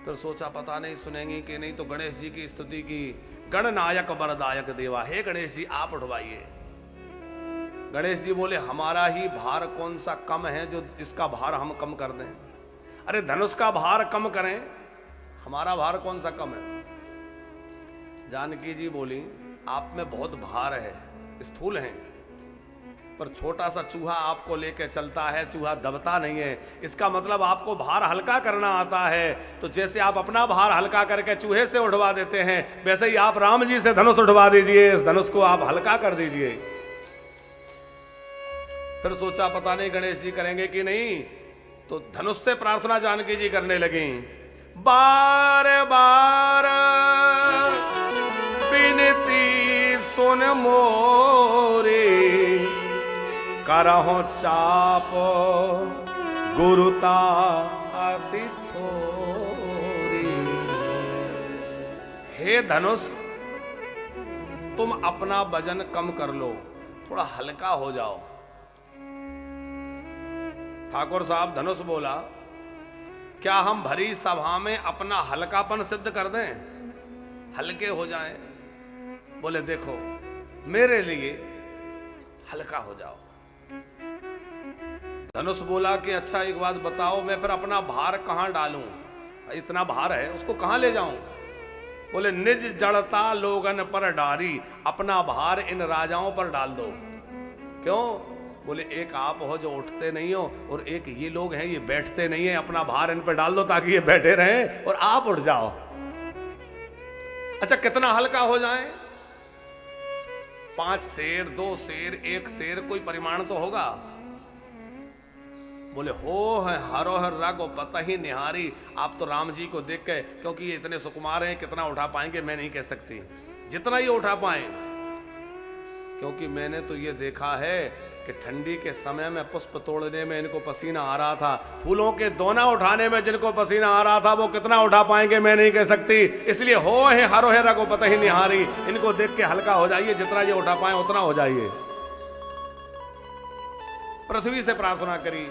फिर सोचा पता नहीं सुनेंगी कि नहीं, तो गणेश जी की स्तुति की। गणनायक वरदायक देवा, हे गणेश जी आप उठवाइए। गणेश जी बोले हमारा ही भार कौन सा कम है जो इसका भार हम कम कर दें। अरे धनुष का भार कम करें, हमारा भार कौन सा कम है। जानकी जी बोली आप में बहुत भार है, स्थूल हैं, पर छोटा सा चूहा आपको लेके चलता है, चूहा दबता नहीं है। इसका मतलब आपको भार हल्का करना आता है। तो जैसे आप अपना भार हल्का करके चूहे से उठवा देते हैं, वैसे ही आप राम जी से धनुष उठवा दीजिए, इस धनुष को आप हल्का कर दीजिए। फिर सोचा पता नहीं गणेश जी करेंगे कि नहीं, तो धनुष से प्रार्थना जानकी जी करने लगी। बार बार विनती सुन मोरे, करहो चाप गुरुता अति थोरी। हे धनुष तुम अपना वजन कम कर लो, थोड़ा हल्का हो जाओ। ठाकुर साहब धनुष बोला क्या हम भरी सभा में अपना हल्कापन सिद्ध कर दें, हल्के हो जाएं? बोले देखो मेरे लिए हल्का हो जाओ। धनुष बोला कि अच्छा एक बात बताओ, मैं फिर अपना भार कहां डालूं, इतना भार है उसको कहां ले जाऊं। बोले निज जड़ता लोगन पर डारी, अपना भार इन राजाओं पर डाल दो। क्यों? बोले एक आप हो जो उठते नहीं हो, और एक ये लोग हैं ये बैठते नहीं है, अपना भार इन पर डाल दो ताकि ये बैठे रहें और आप उठ जाओ। अच्छा कितना हल्का हो जाए? 5 शेर, 2 शेर, 1 शेर, कोई परिमाण तो होगा। बोले हो है हरो है रग पता ही निहारी। आप तो राम जी को देख के, क्योंकि ये इतने सुकुमार हैं, कितना उठा पाएंगे मैं नहीं कह सकती, जितना ये उठा पाए। क्योंकि मैंने तो ये देखा है कि ठंडी के समय में पुष्प तोड़ने में इनको पसीना आ रहा था, फूलों के दोना उठाने में जिनको पसीना आ रहा था वो कितना उठा पाएंगे मैं नहीं कह सकती। इसलिए हो है हरो है रगो पता ही निहारी, इनको देख के हल्का हो जाइए, जितना ये उठा पाए उतना हो जाइए। पृथ्वी से प्रार्थना करी,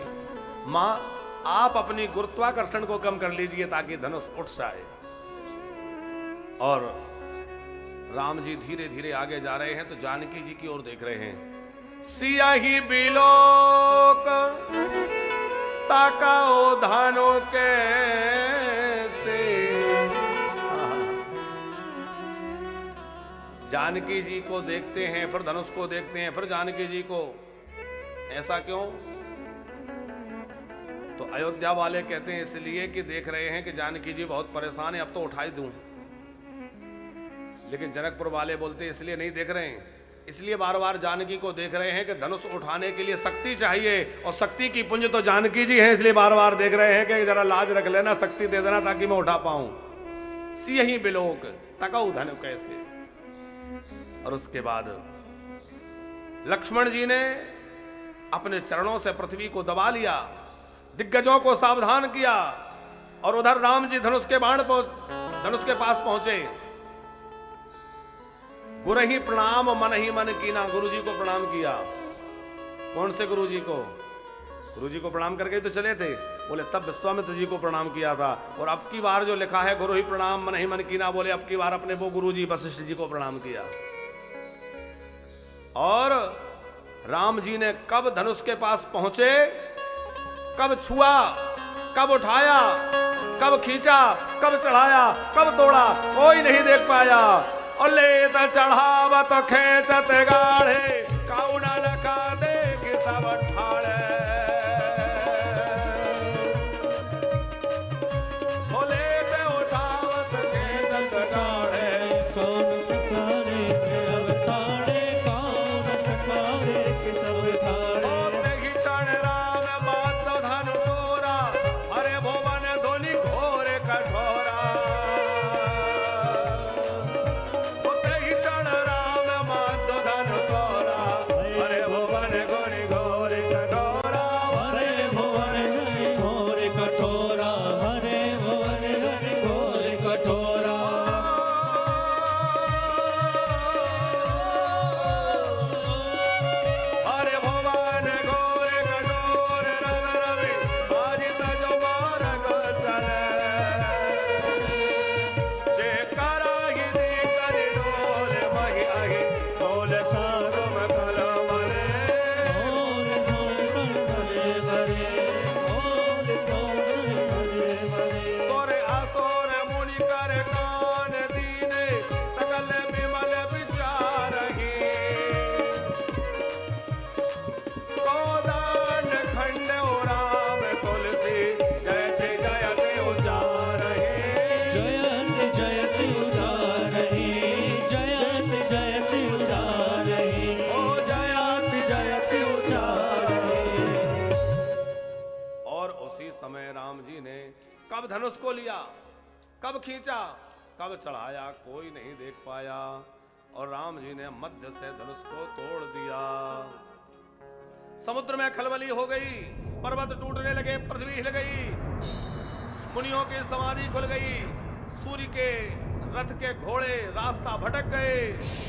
मां आप अपनी गुरुत्वाकर्षण को कम कर लीजिए ताकि धनुष उठ जाए। और राम जी धीरे धीरे आगे जा रहे हैं तो जानकी जी की ओर देख रहे हैं। सियाही बिलोक ताकाओ धानो के से। जानकी जी को देखते हैं, फिर धनुष को देखते हैं, फिर जानकी जी को। ऐसा क्यों? तो अयोध्या वाले कहते हैं इसलिए कि देख रहे हैं कि जानकी जी बहुत परेशान है, अब तो उठाई दूं। लेकिन जनकपुर वाले बोलते हैं इसलिए नहीं देख रहे हैं, इसलिए बार बार जानकी को देख रहे हैं कि धनुष उठाने के लिए शक्ति चाहिए, और शक्ति की पुंज तो जानकी जी हैं, इसलिए बार बार देख रहे हैं कि जरा लाज रख लेना, शक्ति दे देना ताकि मैं उठा पाऊं। सियही बिलोक तकाऊ धनु कैसे। और उसके बाद लक्ष्मण जी ने अपने चरणों से पृथ्वी को दबा लिया, दिग्गजों को सावधान किया, और उधर राम जी धनुष के पास पहुंचे। गुरु ही प्रणाम मन ही मन कीना, गुरु जी को प्रणाम किया। कौन से गुरु जी को? गुरु जी को प्रणाम करके तो चले थे। बोले तब विश्वामित्र जी को प्रणाम किया था, और अब की बार जो लिखा है गुरु ही प्रणाम मन ही मन कीना, बोले अब की बार अपने वो गुरु जी वशिष्ठ जी को प्रणाम किया। और राम जी ने कब धनुष के पास पहुंचे, कब छुआ, कब उठाया, कब खींचा, कब चढ़ाया, कब तोड़ा, कोई नहीं देख पाया। और लेत चढ़ावत खेचत गाढ़े, काउना लका दे कि सब ठाड़े। लेत उठावत खेचत गाढ़े, कौन सकारे के अवतारे, कौन सकारे के सब थारे। देखी चढ़ राम माधो धन तोरा, हरे भुवन धोनी घोर कठोरा। देखी चढ़ राम माधो धन तोरा, हरे भुवन घोरी घोर कठोरा। हरे भुवन घोर घोर कठोरा, हरे भुवन घोर घोर कठोरा। हरे भुवन घोर कठोर, रव रवि बाजित जो मार्ग चले। जे कराहि दी करि डोल, महि अहि डोल सारुम कल मरे। ढोल ढोल कर भरे भरे, ढोल ढोल भरे भरे। सोर असोर मुनि कर कान दीने, सकल विमल विचारहि। कोदान खंड राम तुलसी, जयति जयति उचारहि। जयंत जयत उदारहि, जयंत जयत उदारहि, ओ जयंत जयत उदारहि। और उसी समय राम जी ने कब धनुष को लिया, कब खींचा, कब चढ़ाया, कोई नहीं देख पाया। और राम जी ने मध्य से धनुष को तोड़ दिया। समुद्र में खलबली हो गई, पर्वत टूटने लगे, पृथ्वी हिल गई, मुनियों की समाधि खुल गई, सूर्य के रथ के घोड़े रास्ता भटक गए,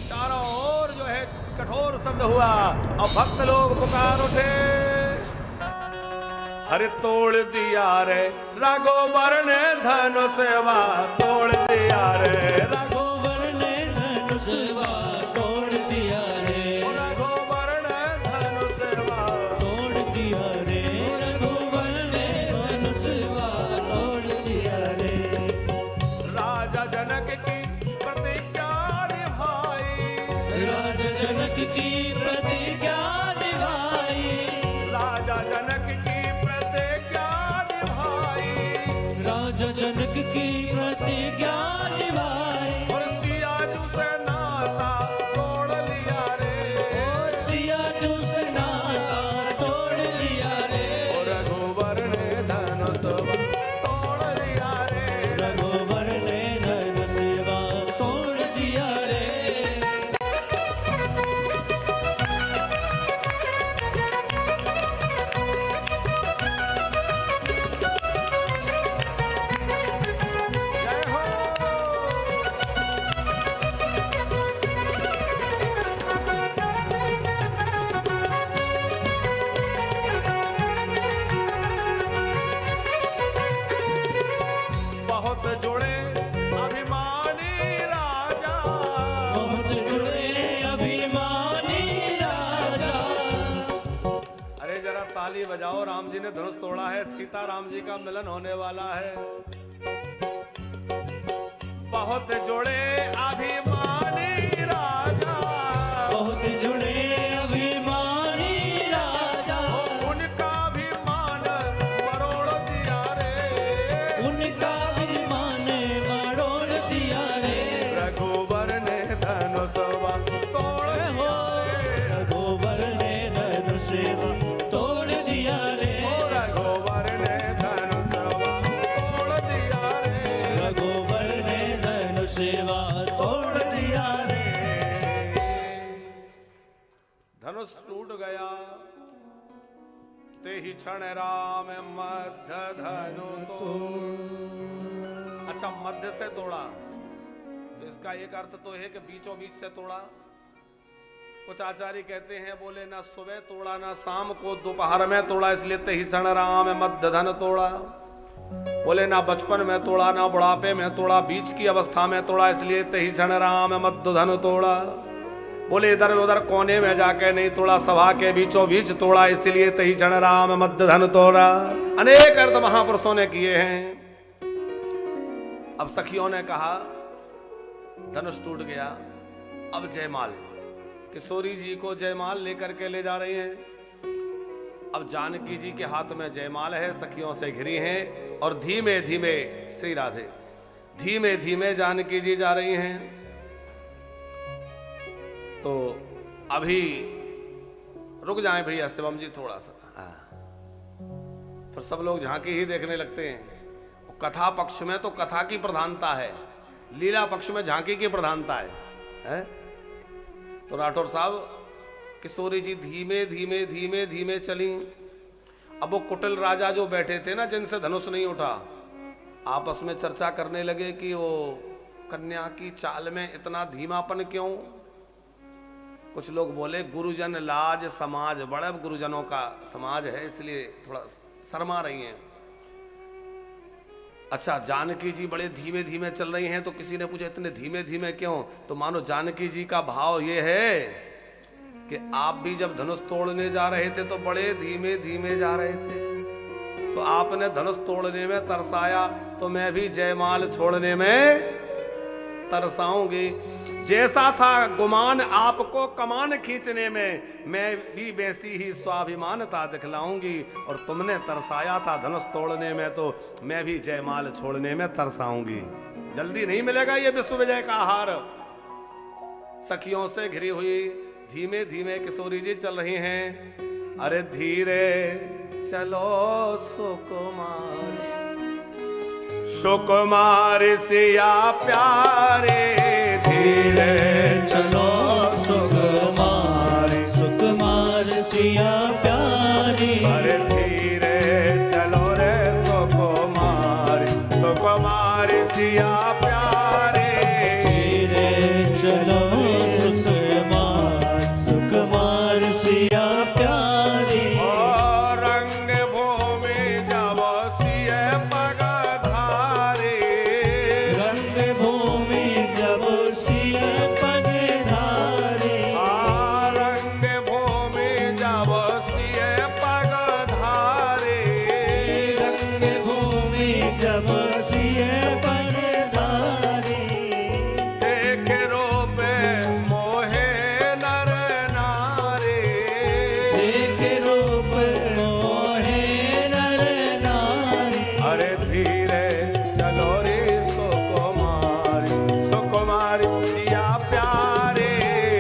चारों ओर जो है कठोर शब्द हुआ। अब भक्त लोग पुकार उठे, हरे तोड़ दिया रे रघुवर ने धनुषवा, तोड़ दिया रे रघुवर ने धनुषवा तोड़ दिया रे, रघुवर ने धनुषवा। तोड़ दिया रे, रघुवर ने धनुषवा तोड़ दिया रे। राजा जनक की प्रतिज्ञा निभाई, राजा जनक की प्रतिज्ञा निभाई, राजा जनक की प्रतिज्ञा निभाई। राजा जनक की प्रतिज्ञा निभाई। और सिया जू से नाता तोड़ लिया रे, और सिया जू से नाता तोड़ लिया रे, और रघुवर ने धनुषवा तोड़ लिया रे। रघुवर ने धनुषवा तोड़ दिया रे। जय हो। बहुत जुड़े अभिमानी राजा, बहुत जुड़े अभिमानी राजा। अरे जरा ताली बजाओ, राम जी ने धनुष तोड़ा है, सीता राम जी का मिलन होने वाला है। बहुत जुड़े अभिमानी राजा, बहुत जुड़े अभिमानी राजा। उनका अभिमान मरोड़ दिया रे, उनका अभिमान मरोड़ दिया रे। रघुवर ने धनुषवा तोड़ दिया रे। रघुवर ने धनुषवा तोड़ दिया रे, ओ रघुवर ने धनुषवा तोड़ दिया रे। रघुवर ने धनुषवा तोड़ दिया रे। धनुष टूट गया, ते ही क्षण राम मध्य धनु तोड़। अच्छा, मध्य से तोड़ा तो इसका एक अर्थ तो है कि बीचों बीच से तोड़ा। कुछ आचार्य कहते हैं, बोले ना सुबह तोड़ा ना शाम को दोपहर में तोड़ा, इसलिए ते ही क्षण राम मध्य धन तोड़ा। बोले ना बचपन में तोड़ा ना बुढ़ापे में तोड़ा, बीच की अवस्था में तोड़ा, इसलिए ते ही क्षण राम मध्य धन तोड़ा। बोले इधर उधर कोने में जाके नहीं तोड़ा, सभा के बीचों बीच तोड़ा, इसलिए तही क्षण राम मध्य धन तोड़ा। अनेक अर्थ महापुरुषों ने किए हैं। अब सखियों ने कहा धनुष टूट गया, अब जयमाल, किशोरी जी को जयमाल लेकर के ले जा रही हैं। अब जानकी जी के हाथ में जयमाल है, सखियों से घिरी हैं और धीमे धीमे, श्री राधे, धीमे धीमे जानकी जी जा रही हैं। तो अभी रुक जाएं भैया शिवम जी थोड़ा सा, फिर सब लोग झांकी ही देखने लगते हैं। कथा पक्ष में तो कथा की प्रधानता है, लीला पक्ष में झांकी की प्रधानता है? तो राठौर साहब, किशोरी जी धीमे धीमे धीमे धीमे चली। अब वो कुटिल राजा जो बैठे थे ना, जिनसे धनुष नहीं उठा, आपस में चर्चा करने लगे कि वो कन्या की चाल में इतना धीमापन क्यों। कुछ लोग बोले गुरुजन लाज समाज, बड़े गुरुजनों का समाज है इसलिए थोड़ा शर्मा रही हैं। अच्छा, जानकी जी बड़े धीमे धीमे चल रही हैं, तो किसी ने पूछा इतने धीमे धीमे क्यों? तो मानो जानकी जी का भाव ये है कि आप भी जब धनुष तोड़ने जा रहे थे तो बड़े धीमे धीमे जा रहे थे, तो आपने धनुष तोड़ने में तरसाया, तो मैं भी जयमाल छोड़ने में तरसाऊंगी। जैसा था गुमान आपको कमान खींचने में, मैं भी वैसी ही स्वाभिमानता दिखलाऊंगी। और तुमने तरसाया था धनुष तोड़ने में, तो मैं भी जयमाल छोड़ने में तरसाऊंगी। जल्दी नहीं मिलेगा ये विश्व विजय का हार। सखियों से घिरी हुई धीमे धीमे किशोरी जी चल रही हैं। अरे धीरे चलो सुकुमार, सुकुमार सिया प्यारे, धीरे चलो सुकुमार, सुकुमार सिया प्यारी। अरे धीरे चलो रे सुकुमार, सुकुमार सिया प्यारे, धीरे चलो सुकुमार, सुकुमार सिया प्यारी। और रंग भूमि जब सिए पगधारे, रंग भूमि जब सिए पगधारे, रंग भूमि जब सिए पगधारे, रंग भूमि जब सिए पगधारे। देख रूप मोहे नर नारे, देख रूप मोहे नर नारी। अरे धीरे चलो रे सुकुमार, सुकुमार सिया प्यारे,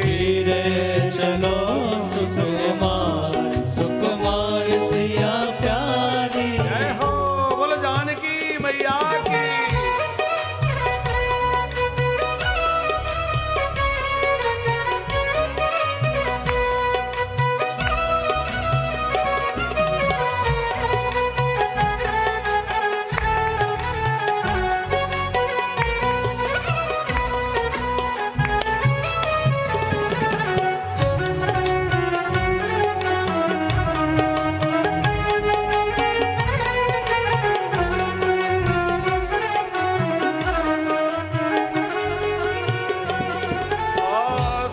धीरे चलो सुकुमार, सुकुमार सिया प्यारी। जय हो बोल जानकी मैया की।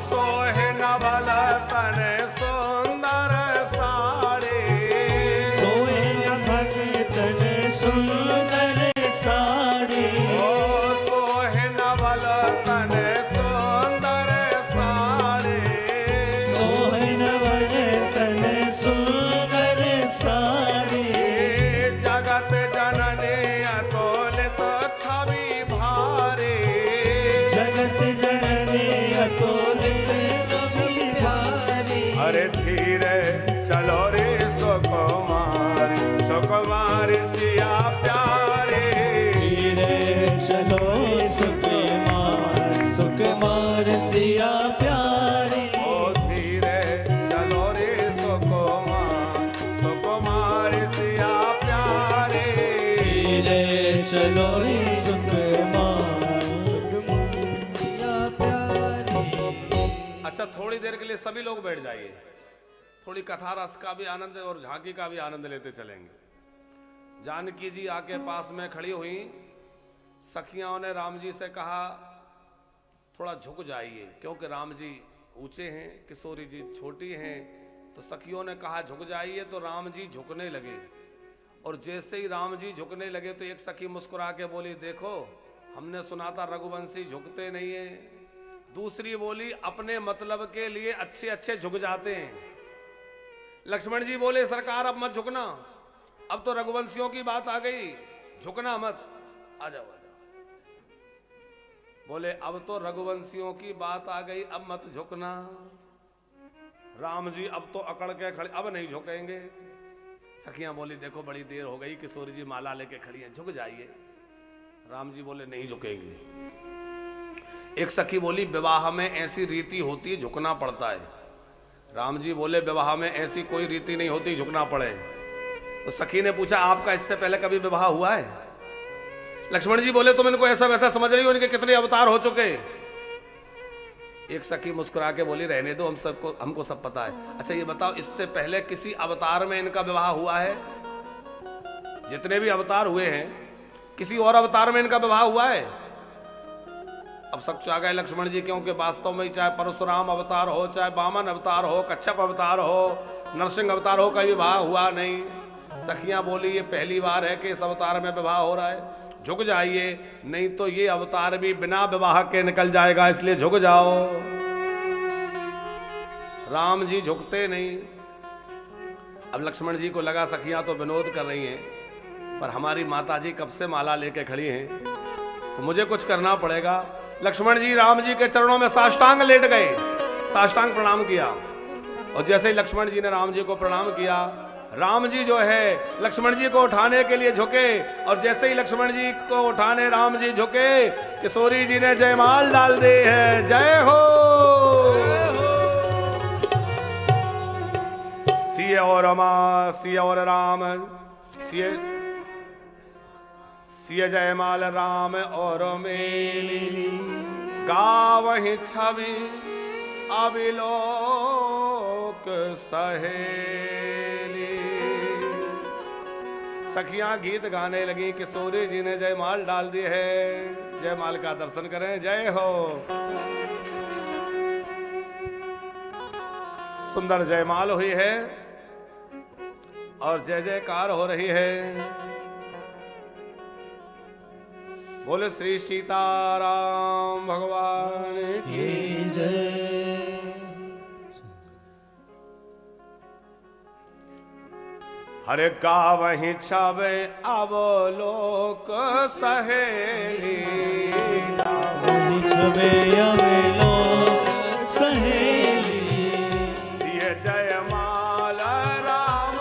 सोहे नवल तन सुंदर साड़े, सोए न भगतन सुंदर साड़ी। सोहे नवल तन सुंदर साड़े, सोए न भगतन सुंदर साड़ी। जगत जननी अतुलित छवि भारे, जगत जननी अतुलित छवि भारी। अरे धीरे चलो रे सुकुमार, सुकुमार सिया प्यारे, धीरे चलो सुकुमार, सुकुमार सिया प्यारी। ओ धीरे चलो रे सुकुमार, सुकुमार सिया प्यारे, धीरे चलो रे सुकुमार, सुकुमार सिया प्यारी। अच्छा थोड़ी देर के लिए सभी लोग बैठ जाइए, थोड़ी कथा रस का भी आनंद और झांकी का भी आनंद लेते चलेंगे। जानकी जी आके पास में खड़ी हुई, सखियाओं ने राम जी से कहा थोड़ा झुक जाइए, क्योंकि राम जी ऊंचे हैं, किशोरी जी छोटी हैं। तो सखियों ने कहा झुक जाइए, तो राम जी झुकने लगे। और जैसे ही राम जी झुकने लगे तो एक सखी मुस्कुरा के बोली, देखो हमने सुना था रघुवंशी झुकते नहीं है। दूसरी बोली, अपने मतलब के लिए अच्छे अच्छे झुक जाते हैं। लक्ष्मण जी बोले, सरकार अब मत झुकना, अब तो रघुवंशियों की बात आ गई, झुकना मत, आ जाओ। बोले अब तो रघुवंशियों की बात आ गई, अब मत झुकना। राम जी अब तो अकड़ के खड़े, अब नहीं झुकेंगे। सखियां बोली, देखो बड़ी देर हो गई, किशोरी जी माला लेके खड़ी हैं, झुक जाइए। राम जी बोले नहीं झुकेंगे। एक सखी बोली, विवाह में ऐसी रीति होती है झुकना पड़ता है। राम जी बोले, विवाह में ऐसी कोई रीति नहीं होती झुकना पड़े। तो सखी ने पूछा, आपका इससे पहले कभी विवाह हुआ है? लक्ष्मण जी बोले, तुम इनको ऐसा वैसा समझ रही हो, इनके कितने अवतार हो चुके। एक सखी मुस्कुरा के बोली, रहने दो, हमको सब पता है। अच्छा ये बताओ, इससे पहले किसी अवतार में इनका विवाह हुआ है? जितने भी अवतार हुए हैं, किसी और अवतार में इनका विवाह हुआ है? अब सच आ गए लक्ष्मण जी, क्योंकि वास्तव में चाहे परशुराम अवतार हो, चाहे वामन अवतार हो, कच्छप अवतार हो, नरसिंह अवतार हो, कभी विवाह हुआ नहीं। सखियां बोली, ये पहली बार है कि इस अवतार में विवाह हो रहा है, झुक जाइए, नहीं तो ये अवतार भी बिना विवाह के निकल जाएगा, इसलिए झुक जाओ। राम जी झुकते नहीं। अब लक्ष्मण जी को लगा सखियां तो विनोद कर रही हैं, पर हमारी माता जी कब से माला लेके खड़ी हैं, तो मुझे कुछ करना पड़ेगा। लक्ष्मण जी राम जी के चरणों में साष्टांग लेट गए, साष्टांग प्रणाम किया। और जैसे ही लक्ष्मण जी ने राम जी को प्रणाम किया, राम जी जो है लक्ष्मण जी को उठाने के लिए झुके। और जैसे ही लक्ष्मण जी को उठाने राम जी झुके, किशोरी जी ने जयमाल डाल दी है। जय हो सिय और रमा, सिय और राम, सिय जयमाल राम और मेली, गावहि छवि अबिलोक सहेली। सखियां गीत गाने लगी, किशोरी जी ने जयमाल डाल दी है। जयमाल का दर्शन करें। जय हो। सुंदर जयमाल हुई है और जय जयकार हो रही है। बोले श्री सीताराम भगवान की जय। हरे गावहि छवि अवलोक सहेली, गावहि छवि अवलोक सहेली, सिय जयमाल राम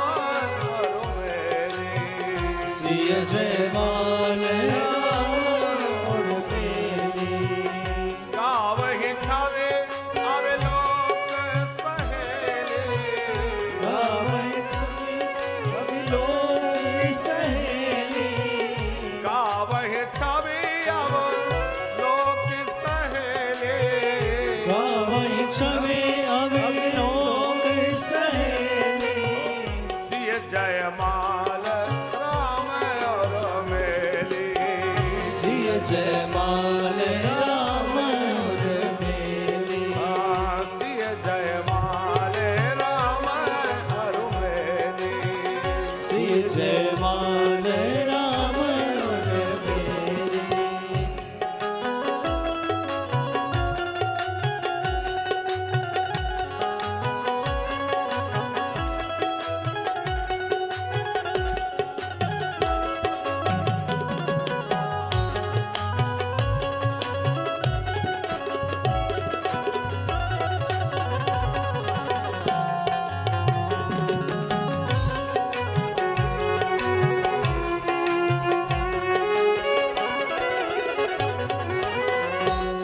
और मेली, सिय जयमाल राम और मेली, गावहि छवि अवलोक सहेली, गावहि छवि अवलोक सहेली, गावहि छवि अवलोक सहेली, गावहि छवि अवलोक सहेली, सिय जयमाल राम और मेली, सिय जयमाल राम और मेली, सिय जयमाल राम और मेली। सिय जयमाल राम और मेली।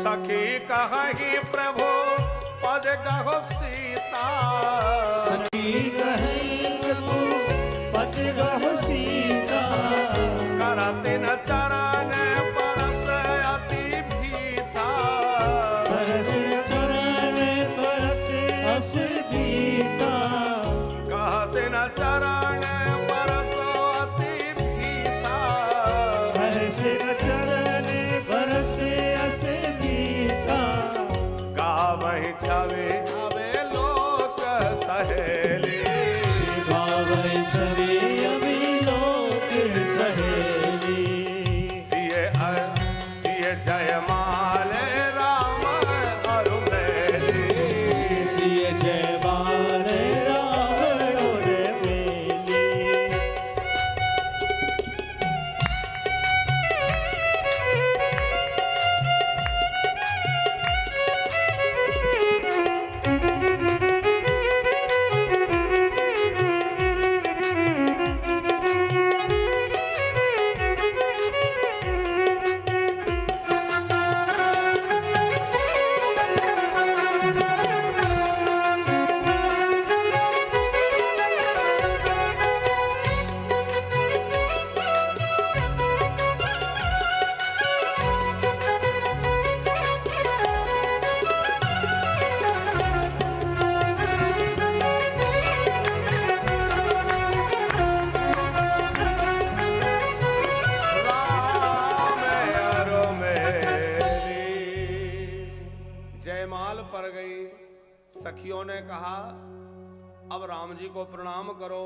सखी कहि प्रभु पद कहो सीता, सखी कहि प्रभु पद कहो सीता, करति न चरण परस अति भीता, परस चरण परस अस बीता, कहसि न चरण परस अति भीता, परस चरण परस अस बीता, गावहि भावहि छवि अबे लोक सहेली। भावहि छवि अभी लोक सहेली। सिय जयमाल राम और मेली। सिय जयमाल राम और मेली। जयमाल पर गई। सखियों ने कहा अब राम जी को प्रणाम करो,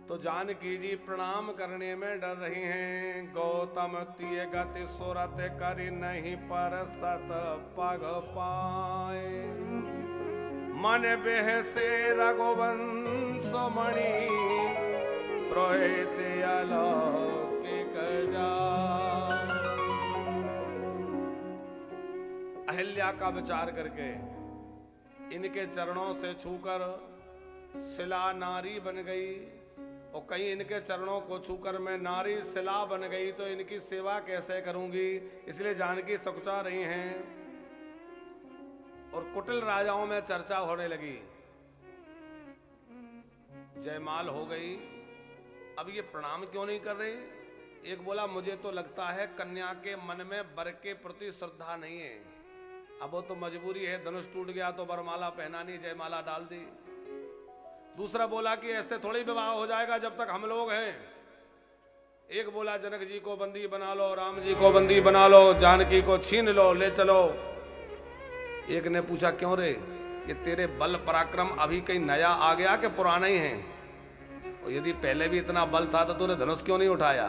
तो जानकी जी प्रणाम करने में डर रही हैं। गौतम तिय गति सुरत करि नहीं पर सत पग पाए। मन बेह से रघुवंश मणि प्रोहित अलौकिक जाय। अहिल्या का विचार करके इनके चरणों से छूकर शिला नारी बन गई, और कहीं इनके चरणों को छूकर मैं नारी शिला बन गई तो इनकी सेवा कैसे करूंगी, इसलिए जानकी सकुचा रही हैं। और कुटिल राजाओं में चर्चा होने लगी। जयमाल हो गई, अब ये प्रणाम क्यों नहीं कर रहे? एक बोला मुझे तो लगता है कन्या के मन में वर के प्रति श्रद्धा नहीं है। अब वो तो मजबूरी है, धनुष टूट गया तो वरमाला पहनानी, जयमाला डाल दी। दूसरा बोला कि ऐसे थोड़ी विवाह हो जाएगा जब तक हम लोग हैं। एक बोला जनक जी को बंदी बना लो, राम जी को बंदी बना लो, जानकी को छीन लो, ले चलो। एक ने पूछा क्यों रे, ये तेरे बल पराक्रम अभी कहीं नया आ गया कि पुराना ही है? और यदि पहले भी इतना बल था तो तूने धनुष क्यों नहीं उठाया?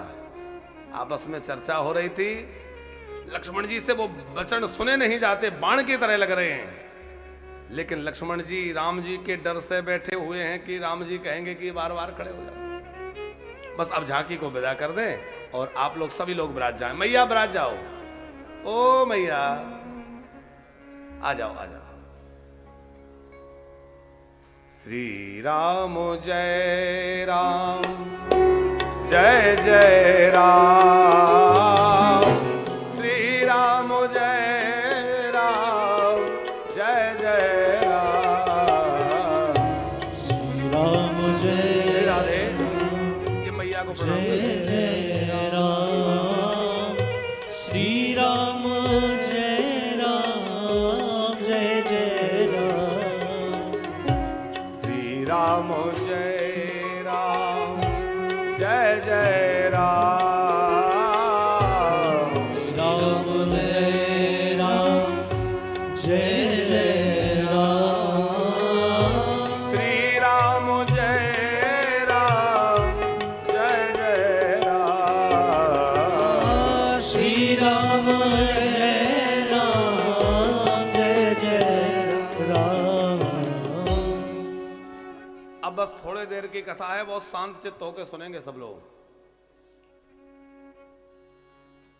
आपस में चर्चा हो रही थी। लक्ष्मण जी से वो वचन सुने नहीं जाते, बाण की तरह लग रहे हैं। लेकिन लक्ष्मण जी राम जी के डर से बैठे हुए हैं कि राम जी कहेंगे कि बार बार खड़े हो जाओ। बस अब झांकी को विदा कर दें और आप लोग सभी लोग बरात जाएं। मैया बरात जाओ, ओ मैया आ जाओ आ जाओ। श्री राम जय राम जय जय राम। श्री राम जय राम जय जय राम। श्री राम जय राधे। ये मैया को प्रणाम जय जय राम। श्री राम जय राम जय जय राम। श्री राम जय राम जय जय राम। राम जय राम जय जय राम। श्री राम जय राम जय जय राम। श्री राम जय राम जय जय राम। अब बस थोड़े देर की कथा है, बहुत शांत चित्त होकर सुनेंगे सब लोग।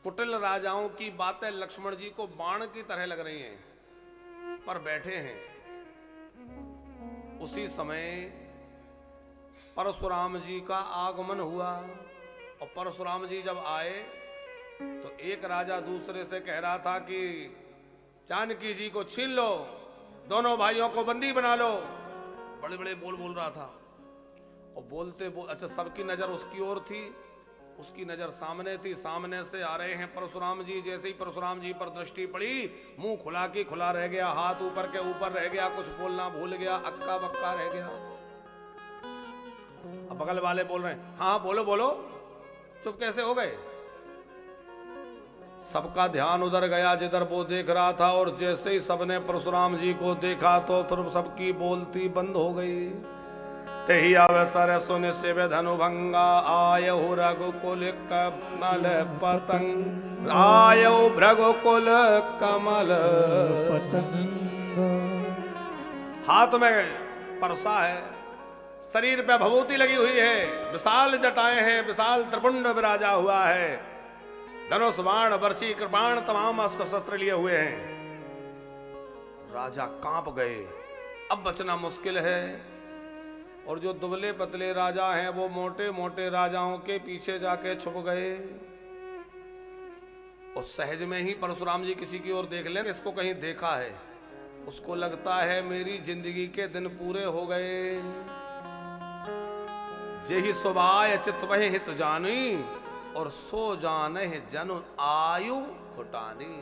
कुटिल राजाओं की बातें लक्ष्मण जी को बाण की तरह लग रही हैं, पर बैठे हैं। उसी समय परशुराम जी का आगमन हुआ, और परशुराम जी जब आए तो एक राजा दूसरे से कह रहा था कि जानकी जी को छीन लो, दोनों भाइयों को बंदी बना लो। बड़े बड़े बोल रहा था, और बोलते अच्छा सबकी नजर उसकी ओर थी, उसकी नजर सामने थी। सामने से आ रहे हैं परशुराम जी। जैसे ही परशुराम जी पर दृष्टि पड़ी, मुंह खुला की खुला रह गया, हाथ ऊपर के ऊपर रह गया, कुछ बोलना भूल गया, अक्का बक्का रह गया। अब बगल वाले बोल रहे हैं हाँ बोलो बोलो, चुप कैसे हो गए? सबका ध्यान उधर गया जिधर वो देख रहा था, और जैसे ही सबने परशुराम जी को देखा तो फिर सबकी बोलती बंद हो गई। तेहि अवसर सुन शिव धनु भंगा, आयहु रघुकुल कमल पतंग, आयहु रघुकुल कमल पतंग। हाथ में परसा है, शरीर पे भभूति लगी हुई है, विशाल जटाएं हैं, विशाल त्रिपुंड विराजा हुआ है, धनुष बाण बरसी कृपाण तमाम अस्त्र शस्त्र लिए हुए हैं। राजा कांप गए, अब बचना मुश्किल है। और जो दुबले पतले राजा हैं वो मोटे मोटे राजाओं के पीछे जाके छुप गए। और सहज में ही परशुराम जी किसी की ओर देख लें, इसको कहीं देखा है, उसको लगता है मेरी जिंदगी के दिन पूरे हो गए। जेहि सुबाय चित वहि हित जानी, और सो जाने जनु आयु फुटानी।